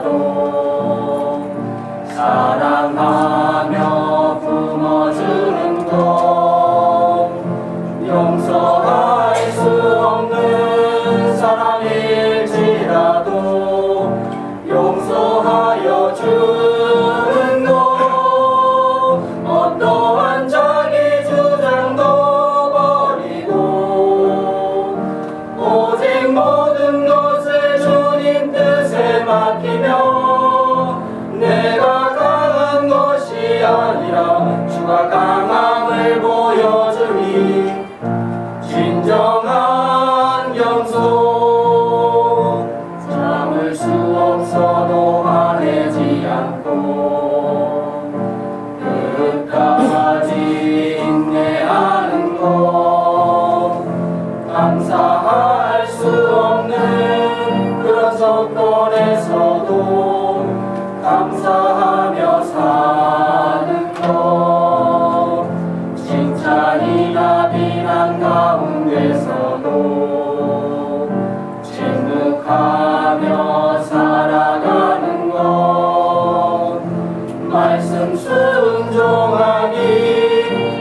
일지라도 사랑하며 품어주는 것 용서할 수 없는 사람일지라도 용서하여 주는 것 어떠한 자기 주장도 버리고 오직 모든 것을 주님 뜻에 맡기며 내가 강한 것이 아니라 주가 강함을 보여주니 진정한 겸손 참을 수 없어도 화내지 않고 끝까지 인내하는 것 감사할 수 없는 그런 조건에서도 감사하며 사는 것 칭찬이나 비난 가운데서도 침묵하며 살아가는 것 말씀 순종하기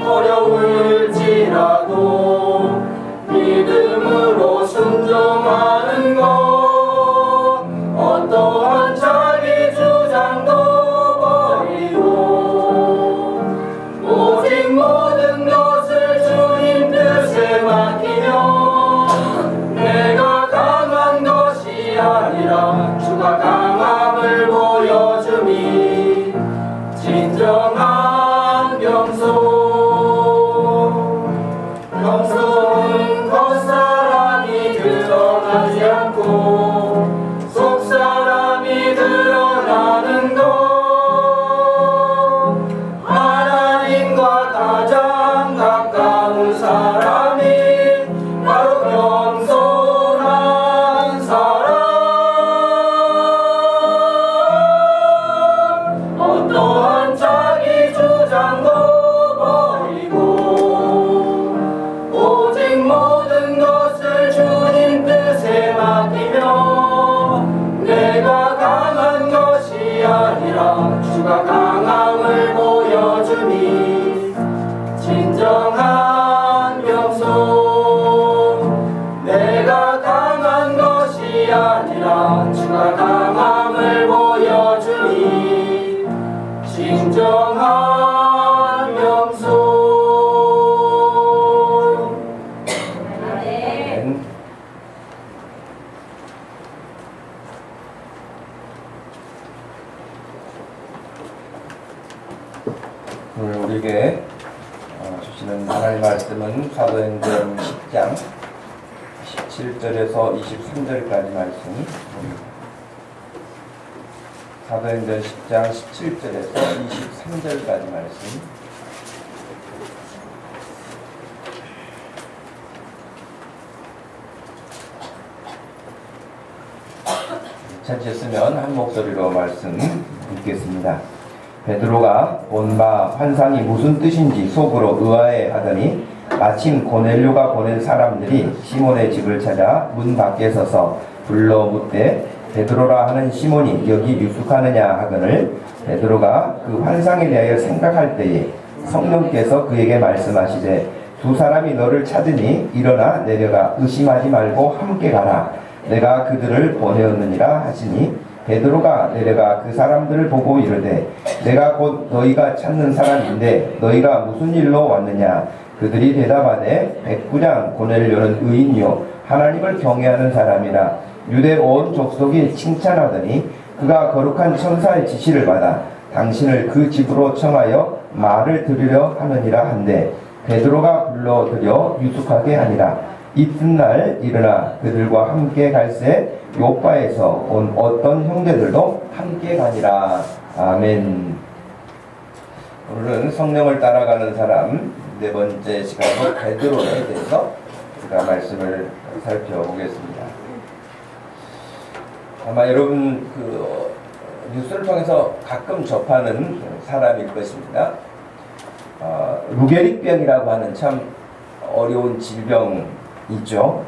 어려울지라도 믿음으로 순종하는 것 어떠한 자기 주장도 버리고 오직 모든 것을 주님 뜻에 맡기며 내가 강한 것이 아니라 주가 강함을 보여주니 진정한 겸손은 겉사람이 드러나지 않고 속사람이 드러나는 것 하나님과 가장 가까운 사람이 바로 겸손한 사람 어떠한 자기 주장도 버리고 오직 모든 것을 주님 뜻에 맡기며 내가 강한 것이 아니라 주가 강함을 보여주니 진정한 겸손 내가 강한 것이 아니라 주가 강함을 보여주니 진정한 겸손 오늘 우리에게 주시는 하나님의 말씀은 사도행전 10장 17절에서 23절까지 말씀입니다. 사도행전 10장 17절에서 23절까지 말씀. 찾으셨으면 한 목소리로 말씀 읽겠습니다. 베드로가 본 바 환상이 무슨 뜻인지 속으로 의아해 하더니 마침 고넬료가 보낸 사람들이 시몬의 집을 찾아 문 밖에 서서 불러 묻되 베드로라 하는 시몬이 여기 유숙하느냐 하거늘 베드로가 그 환상에 대하여 생각할 때에 성령께서 그에게 말씀하시되 두 사람이 너를 찾으니 일어나 내려가 의심하지 말고 함께 가라 내가 그들을 보내었느니라 하시니 베드로가 내려가 그 사람들을 보고 이르되 내가 곧 너희가 찾는 사람인데 너희가 무슨 일로 왔느냐 그들이 대답하되 백부장 고넬료는 의인이요 하나님을 경외하는 사람이라 유대 온 족속이 칭찬하더니 그가 거룩한 천사의 지시를 받아 당신을 그 집으로 청하여 말을 들으려 하느니라 한데 베드로가 불러들여 유숙하게 하니라. 이튿날 일어나 그들과 함께 갈새 요빠에서 온 어떤 형제들도 함께 가니라. 아멘. 오늘은 성령을 따라가는 사람 네 번째 시간으로 베드로에 대해서 우리가 말씀을 살펴보겠습니다. 아마 여러분 뉴스를 통해서 가끔 접하는 사람일 것입니다. 루게릭병이라고 하는 참 어려운 질병이죠.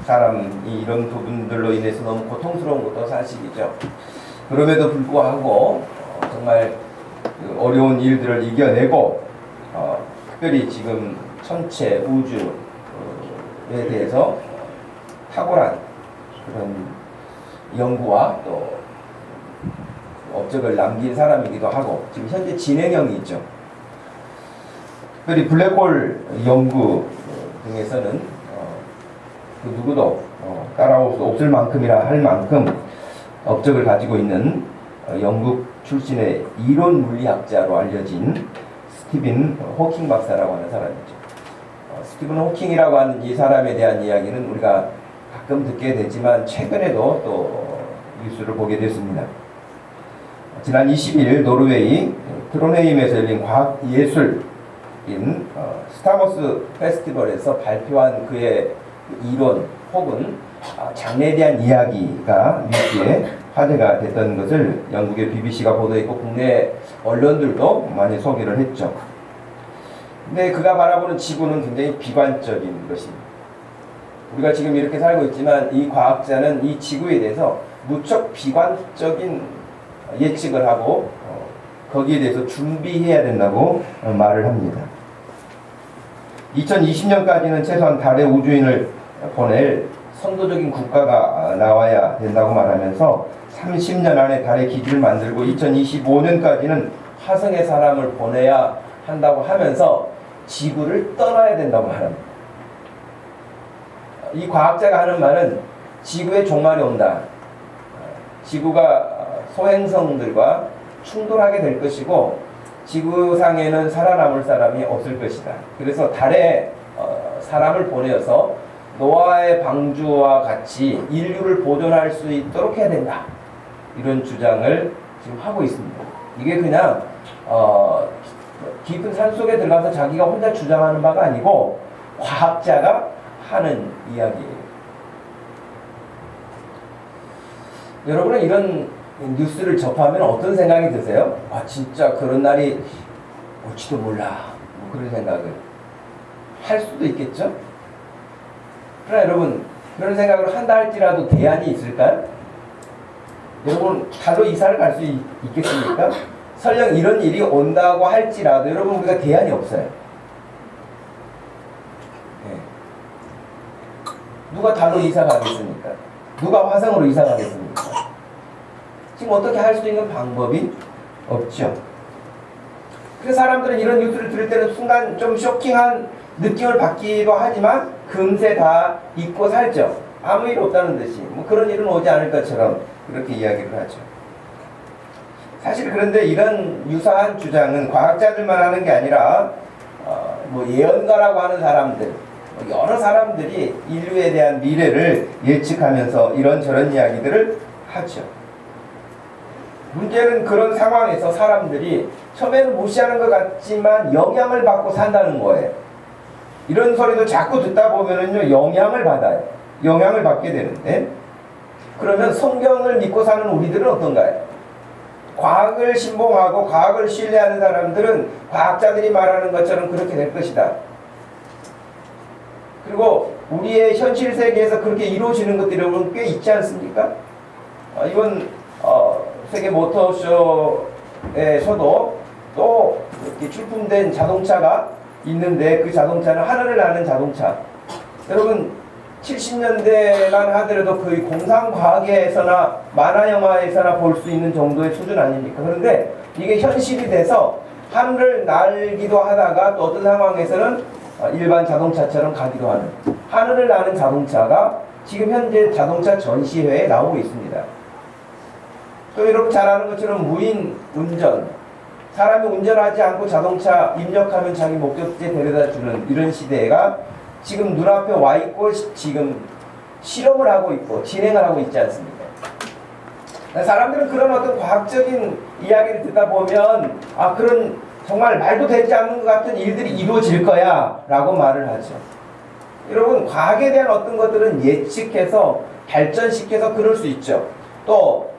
사람이 이런 부분들로 인해서 너무 고통스러운 것도 사실이죠. 그럼에도 불구하고 정말 그 어려운 일들을 이겨내고 특별히 지금 천체 우주에 대해서 탁월한 그런 연구와 또 업적을 남긴 사람이기도 하고 지금 현재 진행형이 있죠. 특별히 블랙홀 연구 등에서는 그 누구도 따라올 수 없을 만큼이라 할 만큼 업적을 가지고 있는 영국 출신의 이론 물리학자로 알려진 스티븐 호킹 박사라고 하는 사람이죠. 스티븐 호킹이라고 하는 이 사람에 대한 이야기는 우리가 가끔 듣게 되지만 최근에도 또 뉴스를 보게 됐습니다. 지난 20일 노르웨이 트론헤임에서 열린 과학예술인 스타버스 페스티벌에서 발표한 그의 이론 혹은 장래에 대한 이야기가 뉴스에 화제가 됐던 것을 영국의 BBC가 보도했고 국내 언론들도 많이 소개를 했죠. 근데 그가 바라보는 지구는 굉장히 비관적인 것입니다. 우리가 지금 이렇게 살고 있지만 이 과학자는 이 지구에 대해서 무척 비관적인 예측을 하고 거기에 대해서 준비해야 된다고 말을 합니다. 2020년까지는 최소한 달에 우주인을 보낼 선도적인 국가가 나와야 된다고 말하면서 30년 안에 달의 기지를 만들고 2025년까지는 화성에 사람을 보내야 한다고 하면서 지구를 떠나야 된다고 말합니다. 이 과학자가 하는 말은 지구의 종말이 온다. 지구가 소행성들과 충돌하게 될 것이고 지구상에는 살아남을 사람이 없을 것이다. 그래서 달에 사람을 보내어서 노아의 방주와 같이 인류를 보존할 수 있도록 해야 된다. 이런 주장을 지금 하고 있습니다. 이게 그냥 깊은 산속에 들어가서 자기가 혼자 주장하는 바가 아니고 과학자가 하는 이야기예요. 여러분은 이런 뉴스를 접하면 어떤 생각이 드세요? 아 진짜 그런 날이 올지도 몰라. 뭐 그런 생각을 할 수도 있겠죠? 그러나 여러분 그런 생각을 한다 할지라도 대안이 있을까요? 여러분 달로 이사를 갈 수 있겠습니까? 설령 이런 일이 온다고 할지라도 여러분 우리가 대안이 없어요. 네. 누가 달로 이사 가겠습니까? 누가 화성으로 이사 가겠습니까? 지금 어떻게 할 수 있는 방법이 없죠. 그래서 사람들은 이런 뉴스를 들을 때는 순간 좀 쇼킹한 느낌을 받기도 하지만 금세 다 잊고 살죠. 아무 일 없다는 듯이 뭐 그런 일은 오지 않을 것처럼 그렇게 이야기를 하죠. 사실 그런데 이런 유사한 주장은 과학자들만 하는 게 아니라 뭐 예언가라고 하는 사람들, 여러 사람들이 인류에 대한 미래를 예측하면서 이런저런 이야기들을 하죠. 문제는 그런 상황에서 사람들이 처음에는 무시하는 것 같지만 영향을 받고 산다는 거예요. 이런 소리도 자꾸 듣다 보면은요, 영향을 받아요. 영향을 받게 되는데, 그러면 성경을 믿고 사는 우리들은 어떤가요? 과학을 신봉하고 과학을 신뢰하는 사람들은 과학자들이 말하는 것처럼 그렇게 될 것이다. 그리고 우리의 현실 세계에서 그렇게 이루어지는 것들이 여러분 꽤 있지 않습니까? 이번 세계 모터쇼에서도 또 이렇게 출품된 자동차가 있는데 그 자동차는 하늘을 나는 자동차. 여러분 70년대만 하더라도 거의 공상과학에서나 만화영화에서나 볼 수 있는 정도의 수준 아닙니까? 그런데 이게 현실이 돼서 하늘을 날기도 하다가 또 어떤 상황에서는 일반 자동차처럼 가기도 하는 하늘을 나는 자동차가 지금 현재 자동차 전시회에 나오고 있습니다. 또 여러분 잘 아는 것처럼 무인 운전, 사람이 운전하지 않고 자동차 입력하면 자기 목적지에 데려다 주는 이런 시대가 지금 눈앞에 와 있고 지금 실험을 하고 있고 진행을 하고 있지 않습니까? 사람들은 그런 어떤 과학적인 이야기를 듣다 보면 그런 정말 말도 되지 않는 것 같은 일들이 이루어질 거야 라고 말을 하죠. 여러분 과학에 대한 어떤 것들은 예측해서 발전시켜서 그럴 수 있죠. 또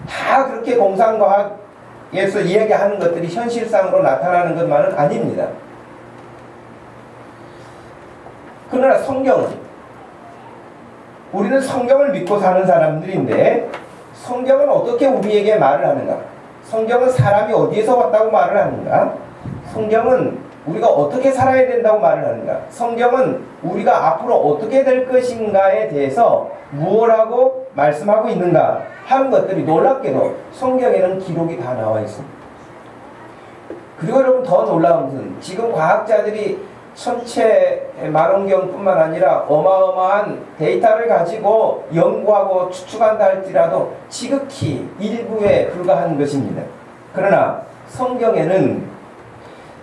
다 그렇게 공상과학에서 이야기하는 것들이 현실상으로 나타나는 것만은 아닙니다. 그러나 성경은 우리는 성경을 믿고 사는 사람들인데 성경은 어떻게 우리에게 말을 하는가? 성경은 사람이 어디에서 왔다고 말을 하는가? 성경은 우리가 어떻게 살아야 된다고 말을 하는가? 성경은 우리가 앞으로 어떻게 될 것인가에 대해서 무엇라고 말씀하고 있는가 하는 것들이 놀랍게도 성경에는 기록이 다 나와 있습니다. 그리고 여러분 더 놀라운 것은 지금 과학자들이 천체 만원경뿐만 아니라 어마어마한 데이터를 가지고 연구하고 추측한다 할지라도 지극히 일부에 불과한 것입니다. 그러나 성경에는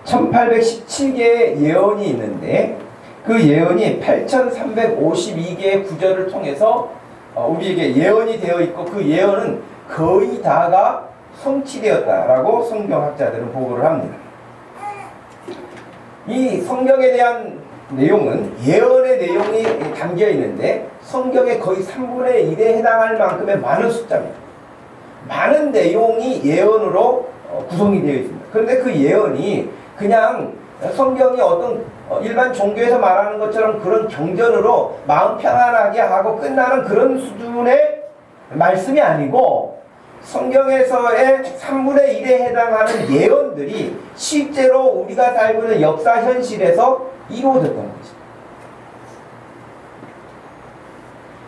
1817개의 예언이 있는데 그 예언이 8352개의 구절을 통해서 우리에게 예언이 되어 있고 그 예언은 거의 다가 성취되었다라고 성경학자들은 보고를 합니다. 이 성경에 대한 내용은 예언의 내용이 담겨 있는데 성경의 거의 3분의 1에 해당할 만큼의 많은 숫자입니다. 많은 내용이 예언으로 구성이 되어 있습니다. 그런데 그 예언이 그냥 성경이 어떤 일반 종교에서 말하는 것처럼 그런 경전으로 마음 편안하게 하고 끝나는 그런 수준의 말씀이 아니고 성경에서의 3분의 1에 해당하는 예언들이 실제로 우리가 살고 있는 역사 현실에서 이루어졌던 것입니다.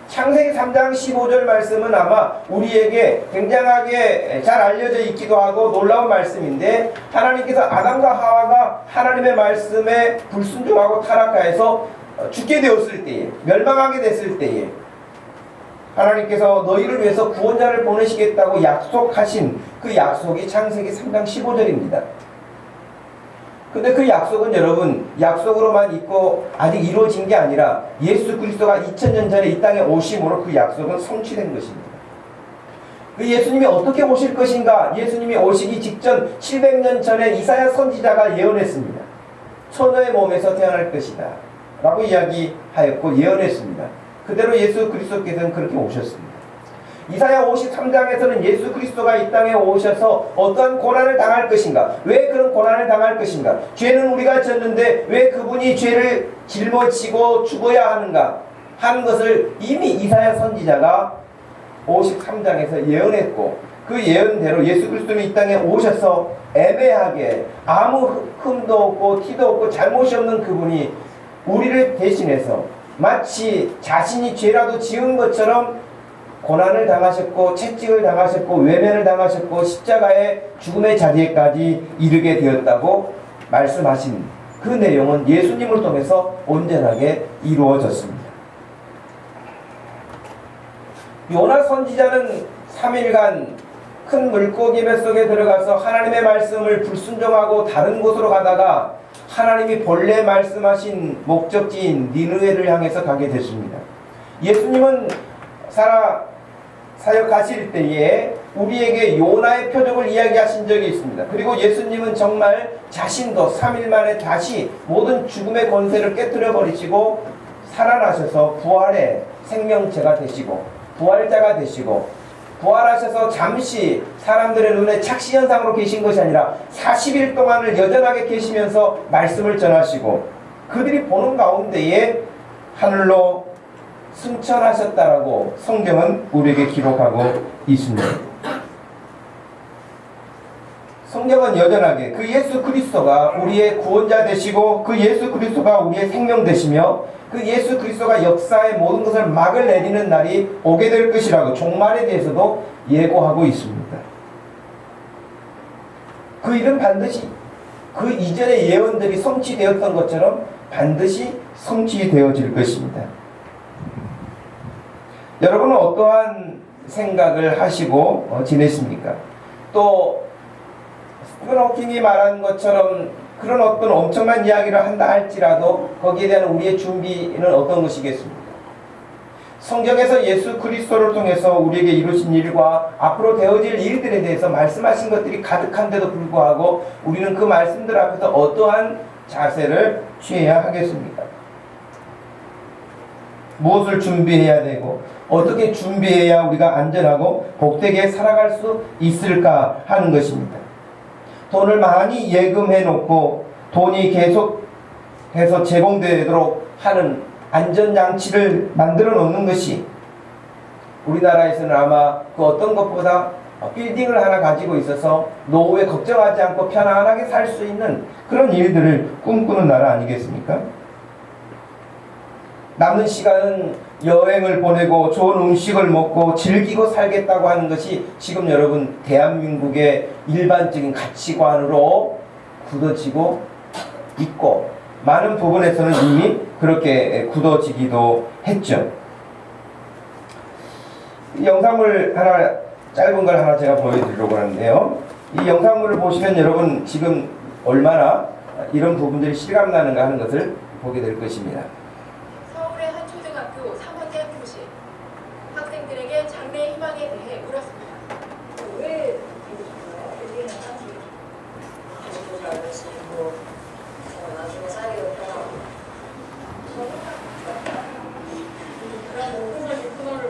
창세기 3장 15절 말씀은 아마 우리에게 굉장하게 잘 알려져 있기도 하고 놀라운 말씀인데 하나님께서 아담과 하와가 하나님의 말씀에 불순종하고 타락하여서 죽게 되었을 때에 멸망하게 됐을 때에 하나님께서 너희를 위해서 구원자를 보내시겠다고 약속하신 그 약속이 창세기 3장 15절입니다. 근데 그 약속은 여러분 약속으로만 있고 아직 이루어진 게 아니라 예수 그리스도가 2000년 전에 이 땅에 오심으로 그 약속은 성취된 것입니다. 그 예수님이 어떻게 오실 것인가? 예수님이 오시기 직전 700년 전에 이사야 선지자가 예언했습니다. 처녀의 몸에서 태어날 것이다 라고 이야기하였고 예언했습니다. 그대로 예수 그리스도께서는 그렇게 오셨습니다. 이사야 53장에서는 예수 그리스도가 이 땅에 오셔서 어떠한 고난을 당할 것인가? 왜 그런 고난을 당할 것인가? 죄는 우리가 졌는데 왜 그분이 죄를 짊어지고 죽어야 하는가? 하는 것을 이미 이사야 선지자가 53장에서 예언했고 그 예언대로 예수 그리스도는 이 땅에 오셔서 애매하게 아무 흠도 없고 티도 없고 잘못이 없는 그분이 우리를 대신해서 마치 자신이 죄라도 지은 것처럼 고난을 당하셨고 채찍을 당하셨고 외면을 당하셨고 십자가의 죽음의 자리에까지 이르게 되었다고 말씀하신 그 내용은 예수님을 통해서 온전하게 이루어졌습니다. 요나 선지자는 3일간 큰 물고기 뱃속에 들어가서 하나님의 말씀을 불순종하고 다른 곳으로 가다가 하나님이 본래 말씀하신 목적지인 니느웨를 향해서 가게 됐습니다. 예수님은 사역하실 때에 우리에게 요나의 표적을 이야기하신 적이 있습니다. 그리고 예수님은 정말 자신도 3일 만에 다시 모든 죽음의 권세를 깨뜨려 버리시고 살아나셔서 부활의 생명체가 되시고 부활자가 되시고 부활하셔서 잠시 사람들의 눈에 착시현상으로 계신 것이 아니라 40일 동안을 여전하게 계시면서 말씀을 전하시고 그들이 보는 가운데에 하늘로 승천하셨다라고 성경은 우리에게 기록하고 있습니다. 성경은 여전하게 그 예수 그리스도가 우리의 구원자 되시고 그 예수 그리스도가 우리의 생명 되시며 그 예수 그리스도가 역사의 모든 것을 막을 내리는 날이 오게 될 것이라고 종말에 대해서도 예고하고 있습니다. 그 일은 반드시 그 이전의 예언들이 성취되었던 것처럼 반드시 성취되어질 것입니다. 여러분은 어떠한 생각을 하시고 지내십니까? 또 스티븐 호킹이 말한 것처럼 그런 어떤 엄청난 이야기를 한다 할지라도 거기에 대한 우리의 준비는 어떤 것이겠습니까? 성경에서 예수 그리스도를 통해서 우리에게 이루신 일과 앞으로 되어질 일들에 대해서 말씀하신 것들이 가득한데도 불구하고 우리는 그 말씀들 앞에서 어떠한 자세를 취해야 하겠습니까? 무엇을 준비해야 되고 어떻게 준비해야 우리가 안전하고 복되게 살아갈 수 있을까 하는 것입니다. 돈을 많이 예금해 놓고 돈이 계속해서 제공되도록 하는 안전장치를 만들어 놓는 것이 우리나라에서는 아마 그 어떤 것보다 빌딩을 하나 가지고 있어서 노후에 걱정하지 않고 편안하게 살 수 있는 그런 일들을 꿈꾸는 나라 아니겠습니까? 남는 시간은 여행을 보내고 좋은 음식을 먹고 즐기고 살겠다고 하는 것이 지금 여러분 대한민국의 일반적인 가치관으로 굳어지고 있고 많은 부분에서는 이미 그렇게 굳어지기도 했죠. 이 영상물 하나, 짧은 걸 하나 제가 보여드리려고 하는데요. 이 영상물을 보시면 여러분 지금 얼마나 이런 부분들이 실감나는가 하는 것을 보게 될 것입니다. 서울의 한 초등학교 3학년 교실. 학생들에게 장래 희망에 대해 물었습니다. 왜 되고 싶어요? 여기는 사실 공부 잘하시고 나중에 사회가 그런 모든 코너를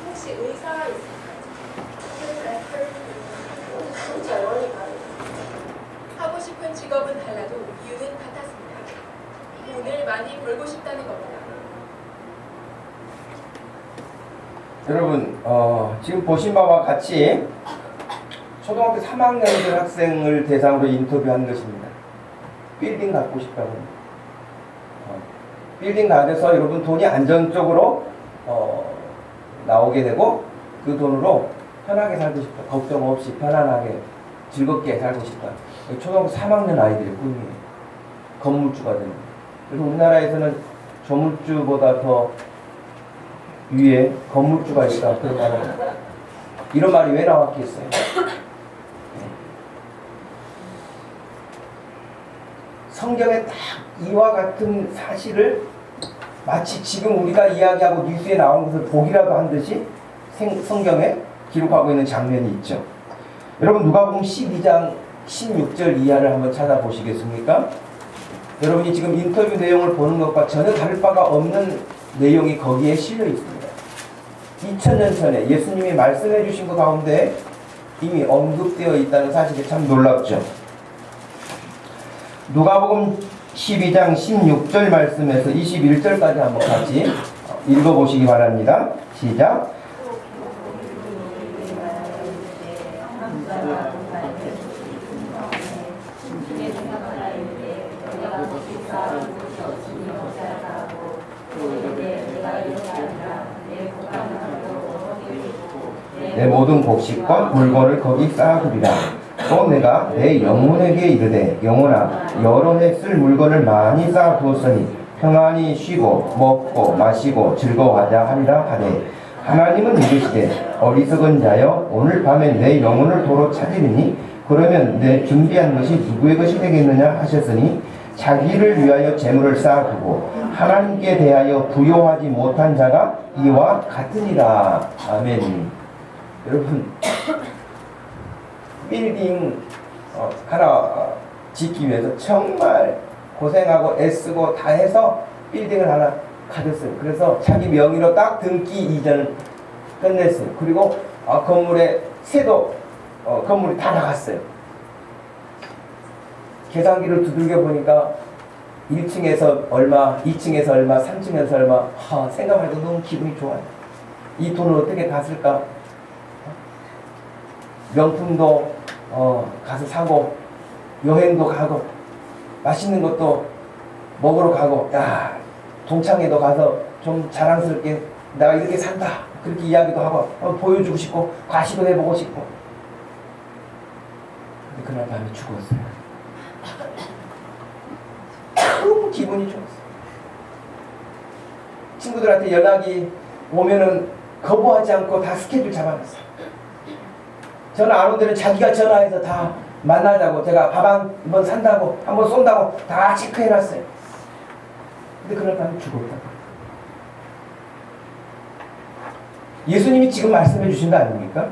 혹시 의사가 있을까요? 진짜 원이 많아요. 하고 싶은 직업은 달라도 이유는 같았습니다. 돈을 많이 벌고 싶다는 겁니다. 여러분 지금 보신 바와 같이 초등학교 3학년들 학생을 대상으로 인터뷰한 것입니다. 빌딩 갖고 싶다고 합니다. 빌딩 가져서 여러분 돈이 안정적으로 나오게 되고 그 돈으로 편하게 살고 싶다. 걱정 없이 편안하게 즐겁게 살고 싶다. 초등학교 3학년 아이들의 꿈이에요. 건물주가 되는. 그래서 우리나라에서는 조물주보다 더 위에 건물주가 있다. 그런 말을 이런 말이 왜 나왔겠어요? 성경에 딱 이와 같은 사실을 마치 지금 우리가 이야기하고 뉴스에 나온 것을 보기라도 한 듯이 성경에 기록하고 있는 장면이 있죠. 여러분 누가복음 12장 16절 이하를 한번 찾아보시겠습니까? 여러분이 지금 인터뷰 내용을 보는 것과 전혀 다를 바가 없는 내용이 거기에 실려 있습니다. 2000년 전에 예수님이 말씀해 주신 것 가운데 이미 언급되어 있다는 사실이 참 놀랍죠. 누가복음 12장 16절 말씀에서 21절까지 한번 같이 읽어보시기 바랍니다. 시작. 내 모든 곡식과 물건을 거기 쌓아두리라. 또 내가 내 영혼에게 이르되 영혼아 여러 해 쓸 물건을 많이 쌓아두었으니 평안히 쉬고 먹고 마시고 즐거워하자 하리라 하되 하나님은 이르시되 어리석은 자여 오늘 밤에 내 영혼을 도로 찾으리니 그러면 내 준비한 것이 누구의 것이 되겠느냐 하셨으니 자기를 위하여 재물을 쌓아두고 하나님께 대하여 부요하지 못한 자가 이와 같으니라. 아멘. 여러분 빌딩 하나 짓기 위해서 정말 고생하고 애쓰고 다 해서 빌딩을 하나 가졌어요. 그래서 자기 명의로 딱 등기 이전을 끝냈어요. 그리고 건물에 새도 건물이 다 나갔어요. 계산기를 두들겨 보니까 1층에서 얼마, 2층에서 얼마, 3층에서 얼마. 생각해도 너무 기분이 좋아요. 이 돈을 어떻게 다 쓸까? 명품도 가서 사고 여행도 가고 맛있는 것도 먹으러 가고 야 동창회도 가서 좀 자랑스럽게 내가 이렇게 산다 그렇게 이야기도 하고 보여주고 싶고 과시도 해보고 싶고. 근데 그날 밤에 죽었어요. 너무 기분이 좋았어요. 친구들한테 연락이 오면은 거부하지 않고 다 스케줄 잡아놨어요. 전화 안 온 데는 자기가 전화해서 다 만나자고 제가 밥 한 번 산다고 한 번 쏜다고 다 체크해놨어요. 근데 그날 밤에 죽었다. 예수님이 지금 말씀해 주신 거 아닙니까?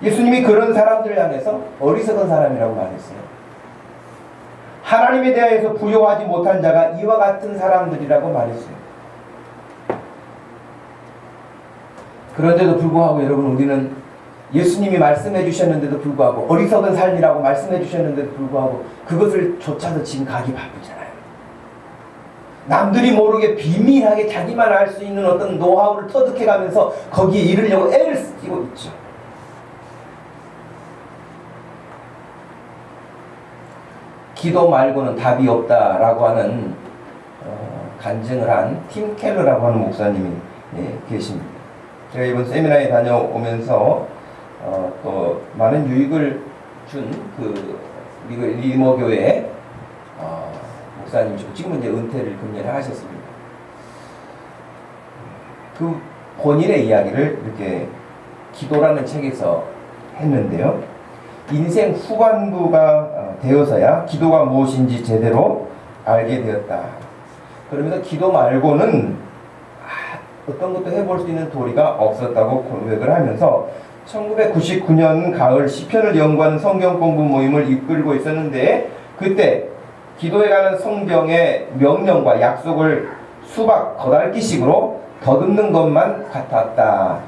예수님이 그런 사람들을 향해서 어리석은 사람이라고 말했어요. 하나님에 대하여서 부요하지 못한 자가 이와 같은 사람들이라고 말했어요. 그런데도 불구하고 여러분 우리는 예수님이 말씀해 주셨는데도 불구하고 어리석은 삶이라고 말씀해 주셨는데도 불구하고 그것을 쫓아서 지금 가기 바쁘잖아요. 남들이 모르게 비밀하게 자기만 알 수 있는 어떤 노하우를 터득해가면서 거기에 이르려고 애를 쓰고 있죠. 기도 말고는 답이 없다라고 하는 간증을 한 팀 켈러라고 하는 목사님이 계십니다. 제가 이번 세미나에 다녀오면서 또 많은 유익을 준 그 미국 리머 교회 목사님이시고 지금은 이제 은퇴를 금년에 하셨습니다. 그 본인의 이야기를 이렇게 기도라는 책에서 했는데요. 인생 후반부가 되어서야 기도가 무엇인지 제대로 알게 되었다. 그러면서 기도 말고는 어떤 것도 해볼 수 있는 도리가 없었다고 고백을 하면서 1999년 가을 시편을 연구하는 성경 공부 모임을 이끌고 있었는데 그때 기도에 관한 성경의 명령과 약속을 수박 거달기식으로 더듬는 것만 같았다.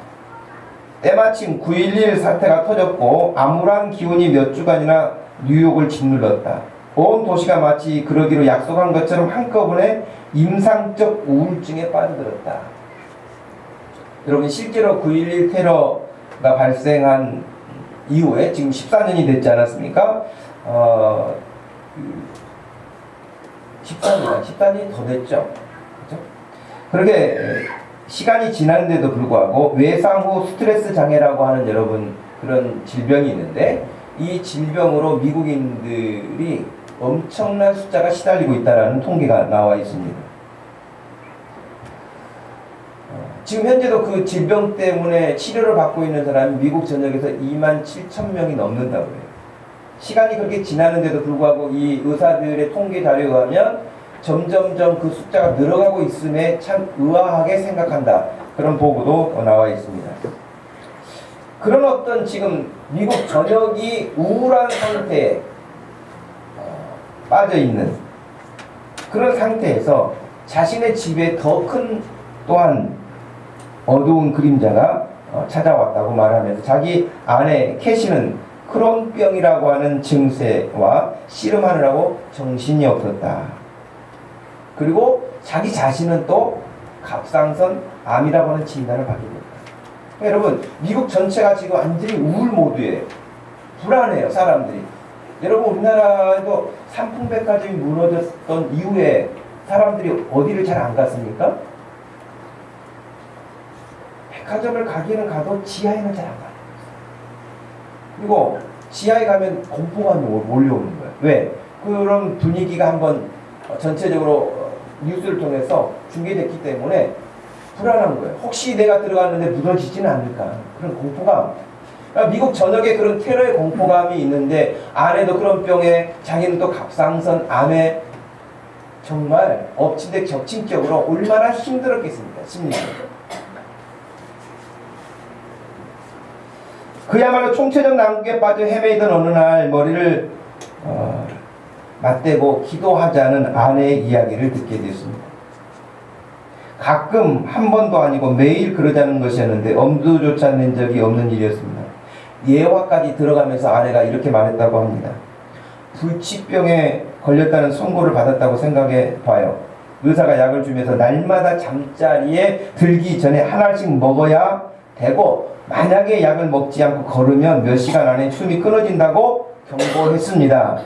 때마침 9.11 사태가 터졌고 암울한 기운이 몇 주간이나 뉴욕을 짓눌렀다. 온 도시가 마치 그러기로 약속한 것처럼 한꺼번에 임상적 우울증에 빠져들었다. 여러분 실제로 9.11 테러가 발생한 이후에 지금 14년이 됐지 않았습니까? 14년이 더 됐죠. 그렇죠? 그렇게 시간이 지났는데도 불구하고 외상 후 스트레스 장애라고 하는 여러분 그런 질병이 있는데 이 질병으로 미국인들이 엄청난 숫자가 시달리고 있다는 통계가 나와 있습니다. 지금 현재도 그 질병 때문에 치료를 받고 있는 사람이 미국 전역에서 27,000명이 넘는다고 해요. 시간이 그렇게 지났는데도 불구하고 이 의사들의 통계 자료에 의하면 점점점 그 숫자가 늘어가고 있음에 참 의아하게 생각한다. 그런 보고도 나와 있습니다. 그런 어떤 지금 미국 전역이 우울한 상태에 빠져있는 그런 상태에서 자신의 집에 더 큰 또한 어두운 그림자가 찾아왔다고 말하면서 자기 아내 캐시는 크론병이라고 하는 증세와 씨름하느라고 정신이 없었다. 그리고 자기 자신은 또 갑상선 암이라고 하는 진단을 받게 됐다. 여러분 미국 전체가 지금 완전히 우울 모드예요. 불안해요 사람들이. 여러분 우리나라에도 삼풍백화점이 무너졌던 이후에 사람들이 어디를 잘 안 갔습니까? 백화점을 가기에는 가도 지하에는 잘 안 가요. 그리고 지하에 가면 공포감이 몰려오는 거예요. 왜? 그런 분위기가 한번 전체적으로 뉴스를 통해서 중계됐기 때문에 불안한 거예요. 혹시 내가 들어갔는데 무너지지는 않을까. 그런 공포감. 그러니까 미국 전역에 그런 테러의 공포감이 있는데 아내도 그런 병에 자기는 또 갑상선 암에 정말 엎친 데 겹친 격으로 얼마나 힘들었겠습니까? 심리적으로. 그야말로 총체적 난국에 빠져 헤매이던 어느 날 머리를 맞대고 기도하자는 아내의 이야기를 듣게 되었습니다. 가끔 한 번도 아니고 매일 그러자는 것이었는데 엄두조차 낸 적이 없는 일이었습니다. 예화까지 들어가면서 아내가 이렇게 말했다고 합니다. 불치병에 걸렸다는 선고를 받았다고 생각해 봐요. 의사가 약을 주면서 날마다 잠자리에 들기 전에 하나씩 먹어야 되고 만약에 약을 먹지 않고 걸으면 몇 시간 안에 숨이 끊어진다고 경고했습니다.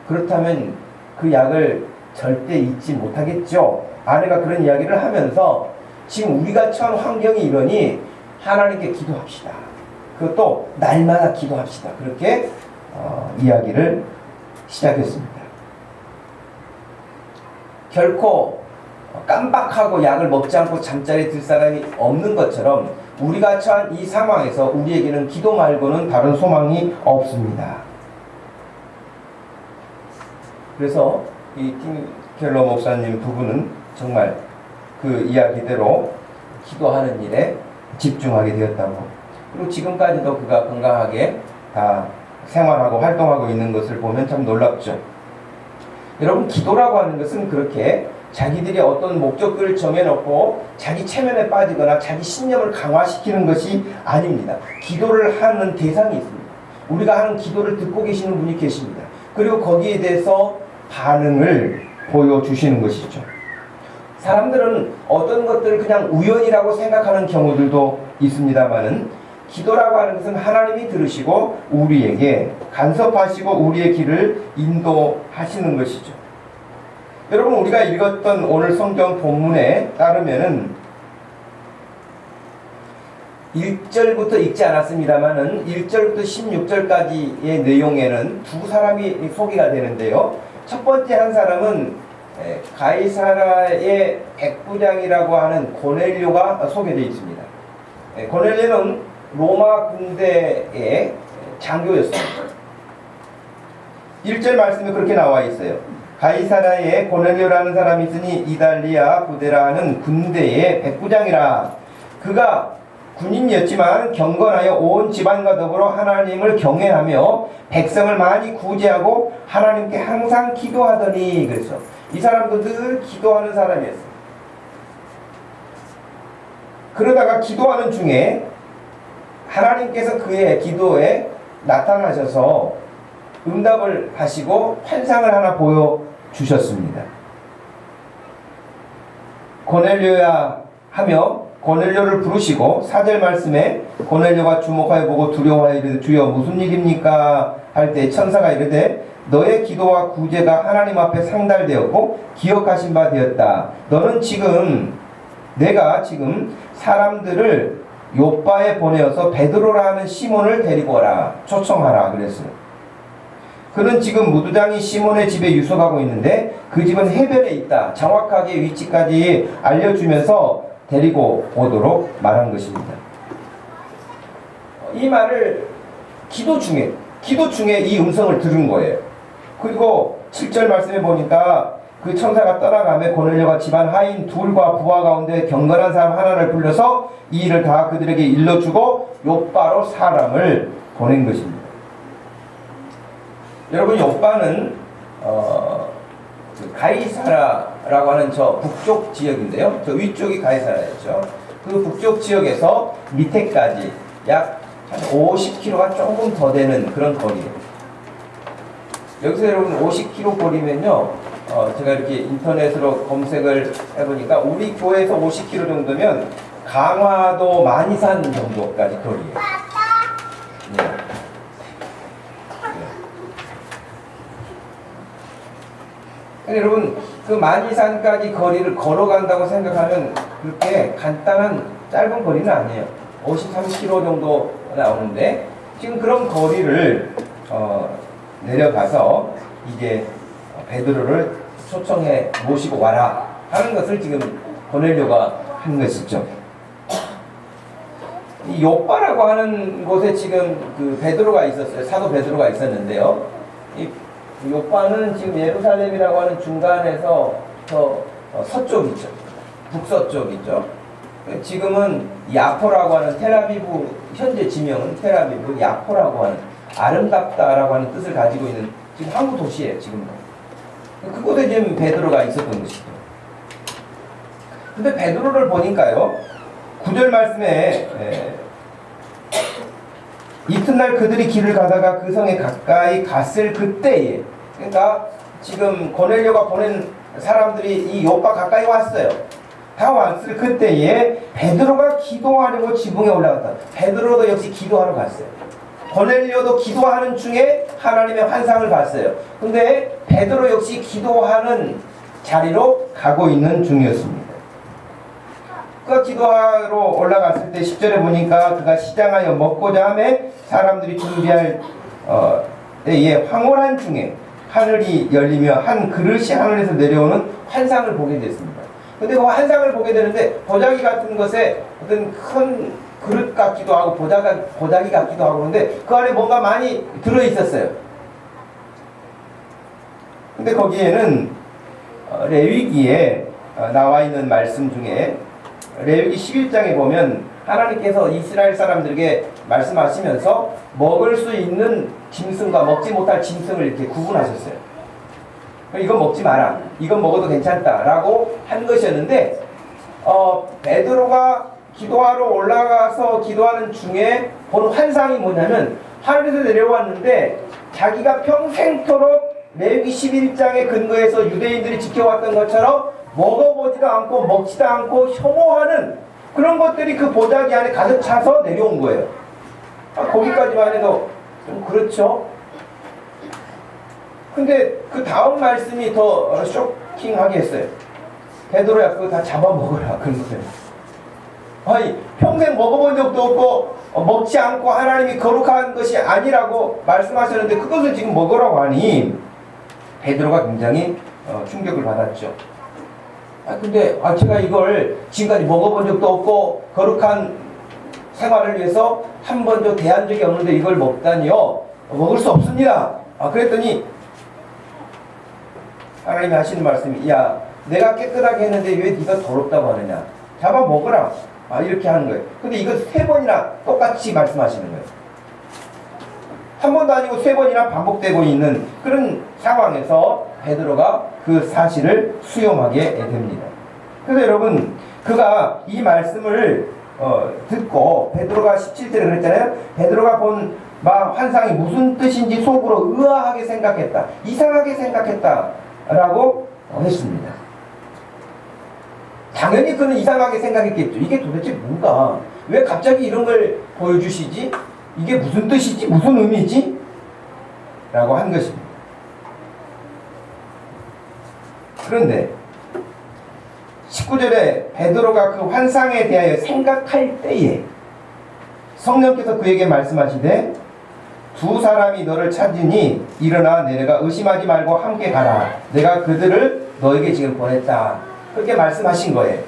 그렇다면 그 약을 절대 잊지 못하겠죠. 아내가 그런 이야기를 하면서 지금 우리가 처한 환경이 이러니 하나님께 기도합시다. 그것도 날마다 기도합시다. 그렇게 이야기를 시작했습니다. 결코 깜빡하고 약을 먹지 않고 잠자리에 들 사람이 없는 것처럼 우리가 처한 이 상황에서 우리에게는 기도 말고는 다른 소망이 없습니다. 그래서 이 팀 켈러 목사님 부부는 정말 그 이야기대로 기도하는 일에 집중하게 되었다고. 그리고 지금까지도 그가 건강하게 다 생활하고 활동하고 있는 것을 보면 참 놀랍죠. 여러분 기도라고 하는 것은 그렇게 자기들이 어떤 목적을 정해놓고 자기 체면에 빠지거나 자기 신념을 강화시키는 것이 아닙니다. 기도를 하는 대상이 있습니다. 우리가 하는 기도를 듣고 계시는 분이 계십니다. 그리고 거기에 대해서 반응을 보여주시는 것이죠. 사람들은 어떤 것들을 그냥 우연이라고 생각하는 경우들도 있습니다만은 기도라고 하는 것은 하나님이 들으시고 우리에게 간섭하시고 우리의 길을 인도하시는 것이죠. 여러분, 우리가 읽었던 오늘 성경 본문에 따르면은 1절부터 읽지 않았습니다만은 1절부터 16절까지의 내용에는 두 사람이 소개가 되는데요. 첫 번째 한 사람은 가이사라의 백부장이라고 하는 고넬료가 소개되어 있습니다. 고넬료는 로마 군대의 장교였습니다. 1절 말씀에 그렇게 나와 있어요. 가이사라에 고넬료라는 사람이 있으니 이달리아 부대라 하는 군대의 백부장이라. 그가 군인이었지만 경건하여 온 집안과 더불어 하나님을 경외하며 백성을 많이 구제하고 하나님께 항상 기도하더니. 그래서 이 사람도 늘 기도하는 사람이었어요. 그러다가 기도하는 중에 하나님께서 그의 기도에 나타나셔서 응답을 하시고 환상을 하나 보여주셨습니다. 고넬료야 하며 고넬료를 부르시고 4절 말씀에 고넬료가 주목하여 보고 두려워하여 이르되 주여 무슨 일입니까? 할 때 천사가 이르되 너의 기도와 구제가 하나님 앞에 상달되었고 기억하신 바 되었다. 너는 내가 지금 사람들을 요빠에 보내어서 베드로라 하는 시몬을 데리고 오라. 초청하라. 그랬어요. 그는 지금 무두장이 시몬의 집에 유숙하고 있는데 그 집은 해변에 있다. 정확하게 위치까지 알려주면서 데리고 오도록 말한 것입니다. 이 말을 기도 중에 이 음성을 들은 거예요. 그리고 7절 말씀에 보니까 그 천사가 떠나가며 고넬료가 집안 하인 둘과 부하 가운데 경건한 사람 하나를 불러서 이 일을 다 그들에게 일러주고 요빠로 사람을 보낸 것입니다. 여러분, 요빠는 가이사라라고 하는 저 북쪽 지역인데요. 저 위쪽이 가이사라였죠. 그 북쪽 지역에서 밑에까지 약 한 50km가 조금 더 되는 그런 거리예요. 여기서 여러분 50km 거리면요, 제가 이렇게 인터넷으로 검색을 해보니까 우리 교회에서 50km 정도면 강화도 만이산 정도까지 거리예요. 네. 네. 여러분, 그 만이산까지 거리를 걸어간다고 생각하면 그렇게 간단한 짧은 거리는 아니에요. 30km 정도 나오는데 지금 그런 거리를 내려가서 이제 베드로를 초청해 모시고 와라 하는 것을 지금 고넬료가 한 것이죠. 이 요빠라고 하는 곳에 지금 그 베드로가 있었어요. 사도 베드로가 있었는데요. 이 요빠는 지금 예루살렘이라고 하는 중간에서 더 서쪽이죠. 북서쪽이죠. 지금은 야포라고 하는 텔아비브, 현재 지명은 텔아비브 야포라고 하는 아름답다라고 하는 뜻을 가지고 있는 지금 항구 도시예요. 지금 그곳에 지금 베드로가 있었던 것이죠. 근데 베드로를 보니까요, 9절 말씀에 이튿날 그들이 길을 가다가 그 성에 가까이 갔을 그때에, 그러니까 지금 고넬료가 보낸 사람들이 이 요빠 가까이 왔어요. 다 왔을 그때에 베드로가 기도하려고 지붕에 올라갔다. 베드로도 역시 기도하러 갔어요. 고넬료도 기도하는 중에 하나님의 환상을 봤어요. 근데 베드로 역시 기도하는 자리로 가고 있는 중이었습니다. 그가 기도하러 올라갔을 때 10절에 보니까 그가 시장하여 먹고자 하매 사람들이 준비할 때에 황홀한 중에 하늘이 열리며 한 그릇이 하늘에서 내려오는 환상을 보게 됐습니다. 근데 그 환상을 보게 되는데 보자기 같은 것에 어떤 큰 그릇 같기도 하고 보자기 같기도 하고 그런데 그 안에 뭔가 많이 들어있었어요. 근데 거기에는 레위기에 나와 있는 말씀 중에 레위기 11장에 보면 하나님께서 이스라엘 사람들에게 말씀하시면서 먹을 수 있는 짐승과 먹지 못할 짐승을 이렇게 구분하셨어요. 이건 먹지 마라, 이건 먹어도 괜찮다라고 한 것이었는데 베드로가 기도하러 올라가서 기도하는 중에 본 환상이 뭐냐면 하늘에서 내려왔는데 자기가 평생토록 레위기 11장의 근거에서 유대인들이 지켜왔던 것처럼 먹어보지도 않고 먹지도 않고 혐오하는 그런 것들이 그 보자기 안에 가득 차서 내려온 거예요. 거기까지만 해도 좀 그렇죠. 근데 그 다음 말씀이 더 쇼킹하게 했어요. 베드로야 그거 다 잡아먹으라 그런 거예요. 아니 평생 먹어본 적도 없고 먹지 않고 하나님이 거룩한 것이 아니라고 말씀하셨는데 그것을 지금 먹으라고 하니 베드로가 굉장히 충격을 받았죠. 근데 제가 이걸 지금까지 먹어본 적도 없고 거룩한 생활을 위해서 한 번도 대한 적이 없는데 이걸 먹다니요 먹을 수 없습니다. 그랬더니 하나님이 하시는 말씀이 야 내가 깨끗하게 했는데 왜 네가 더럽다고 하느냐 잡아 먹으라 이렇게 하는 거예요. 근데 이거 3번이나 똑같이 말씀하시는 거예요. 한 번도 아니고 3번이나 반복되고 있는 그런 상황에서 베드로가 그 사실을 수용하게 됩니다. 그래서 여러분 그가 이 말씀을 듣고 베드로가 17절에 그랬잖아요. 베드로가 본 환상이 무슨 뜻인지 속으로 의아하게 생각했다. 이상하게 생각했다 라고 했습니다. 당연히 그는 이상하게 생각했겠죠. 이게 도대체 뭔가 왜 갑자기 이런 걸 보여주시지? 이게 무슨 뜻이지? 무슨 의미지? 라고 한 것입니다. 그런데 19절에 베드로가 그 환상에 대하여 생각할 때에 성령께서 그에게 말씀하시되 두 사람이 너를 찾으니 일어나 내려가 의심하지 말고 함께 가라. 내가 그들을 너에게 지금 보냈다. 그렇게 말씀하신 거예요.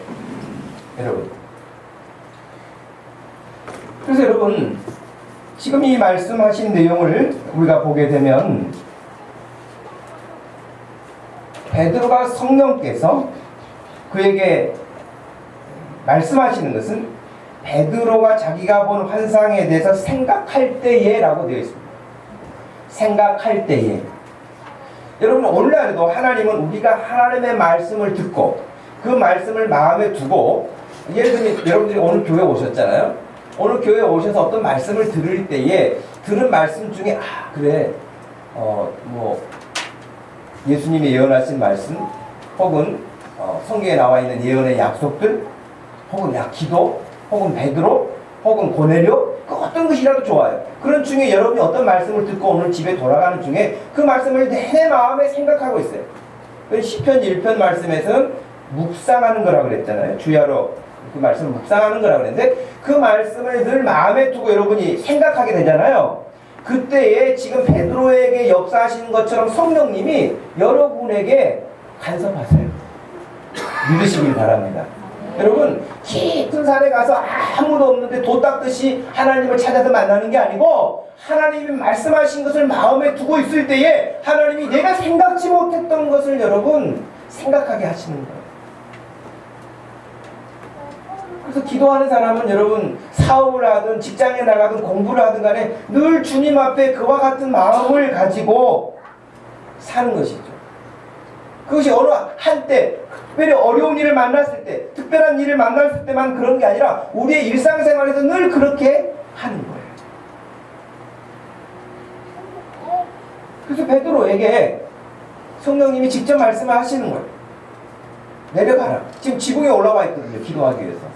여러분. 그래서 여러분 지금 이 말씀하신 내용을 우리가 보게 되면 베드로가 성령께서 그에게 말씀하시는 것은 베드로가 자기가 본 환상에 대해서 생각할 때에 라고 되어 있습니다. 생각할 때에. 여러분 오늘날에도 하나님은 우리가 하나님의 말씀을 듣고 그 말씀을 마음에 두고 예를 들면 여러분들이 오늘 교회 오셨잖아요. 오늘 교회에 오셔서 어떤 말씀을 들을 때에 들은 말씀 중에 그래 예수님이 예언하신 말씀 혹은 성경에 나와 있는 예언의 약속들 혹은 기도 혹은 베드로 혹은 고넬료 그 어떤 것이라도 좋아요. 그런 중에 여러분이 어떤 말씀을 듣고 오늘 집에 돌아가는 중에 그 말씀을 내 마음에 생각하고 있어요. 시편 1편 말씀에서는 묵상하는 거라고 그랬잖아요. 주야로 그 말씀을 묵상하는 거라고 그랬는데 그 말씀을 늘 마음에 두고 여러분이 생각하게 되잖아요. 그때에 지금 베드로에게 역사하시는 것처럼 성령님이 여러분에게 간섭하세요. 믿으시길 바랍니다. 여러분 깊은 산에 가서 아무도 없는데 도 닦듯이 하나님을 찾아서 만나는 게 아니고 하나님이 말씀하신 것을 마음에 두고 있을 때에 하나님이 내가 생각지 못했던 것을 여러분 생각하게 하시는 거예요. 그래서 기도하는 사람은 여러분 사업을 하든 직장에 나가든 공부를 하든 간에 늘 주님 앞에 그와 같은 마음을 가지고 사는 것이죠. 그것이 어느 한때 특별히 어려운 일을 만났을 때 특별한 일을 만났을 때만 그런 게 아니라 우리의 일상생활에서 늘 그렇게 하는 거예요. 그래서 베드로에게 성령님이 직접 말씀을 하시는 거예요. 내려가라. 지금 지붕에 올라와 있거든요. 기도하기 위해서.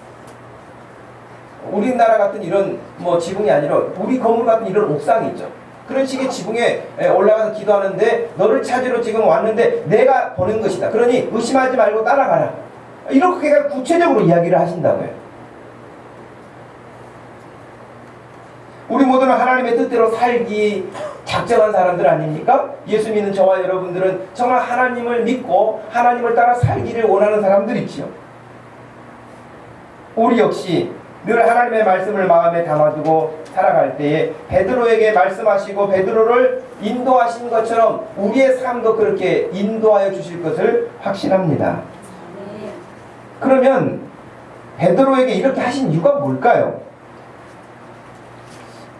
우리나라 같은 이런 지붕이 아니라 우리 건물 같은 이런 옥상이 있죠. 그런 식의 지붕에 올라가서 기도하는데 너를 찾으러 지금 왔는데 내가 보낸 것이다. 그러니 의심하지 말고 따라가라. 이렇게 구체적으로 이야기를 하신다고요. 우리 모두는 하나님의 뜻대로 살기 작정한 사람들 아닙니까? 예수 믿는 저와 여러분들은 정말 하나님을 믿고 하나님을 따라 살기를 원하는 사람들이지요. 우리 역시 늘 하나님의 말씀을 마음에 담아두고 살아갈 때에 베드로에게 말씀하시고 베드로를 인도하신 것처럼 우리의 삶도 그렇게 인도하여 주실 것을 확신합니다. 그러면 베드로에게 이렇게 하신 이유가 뭘까요?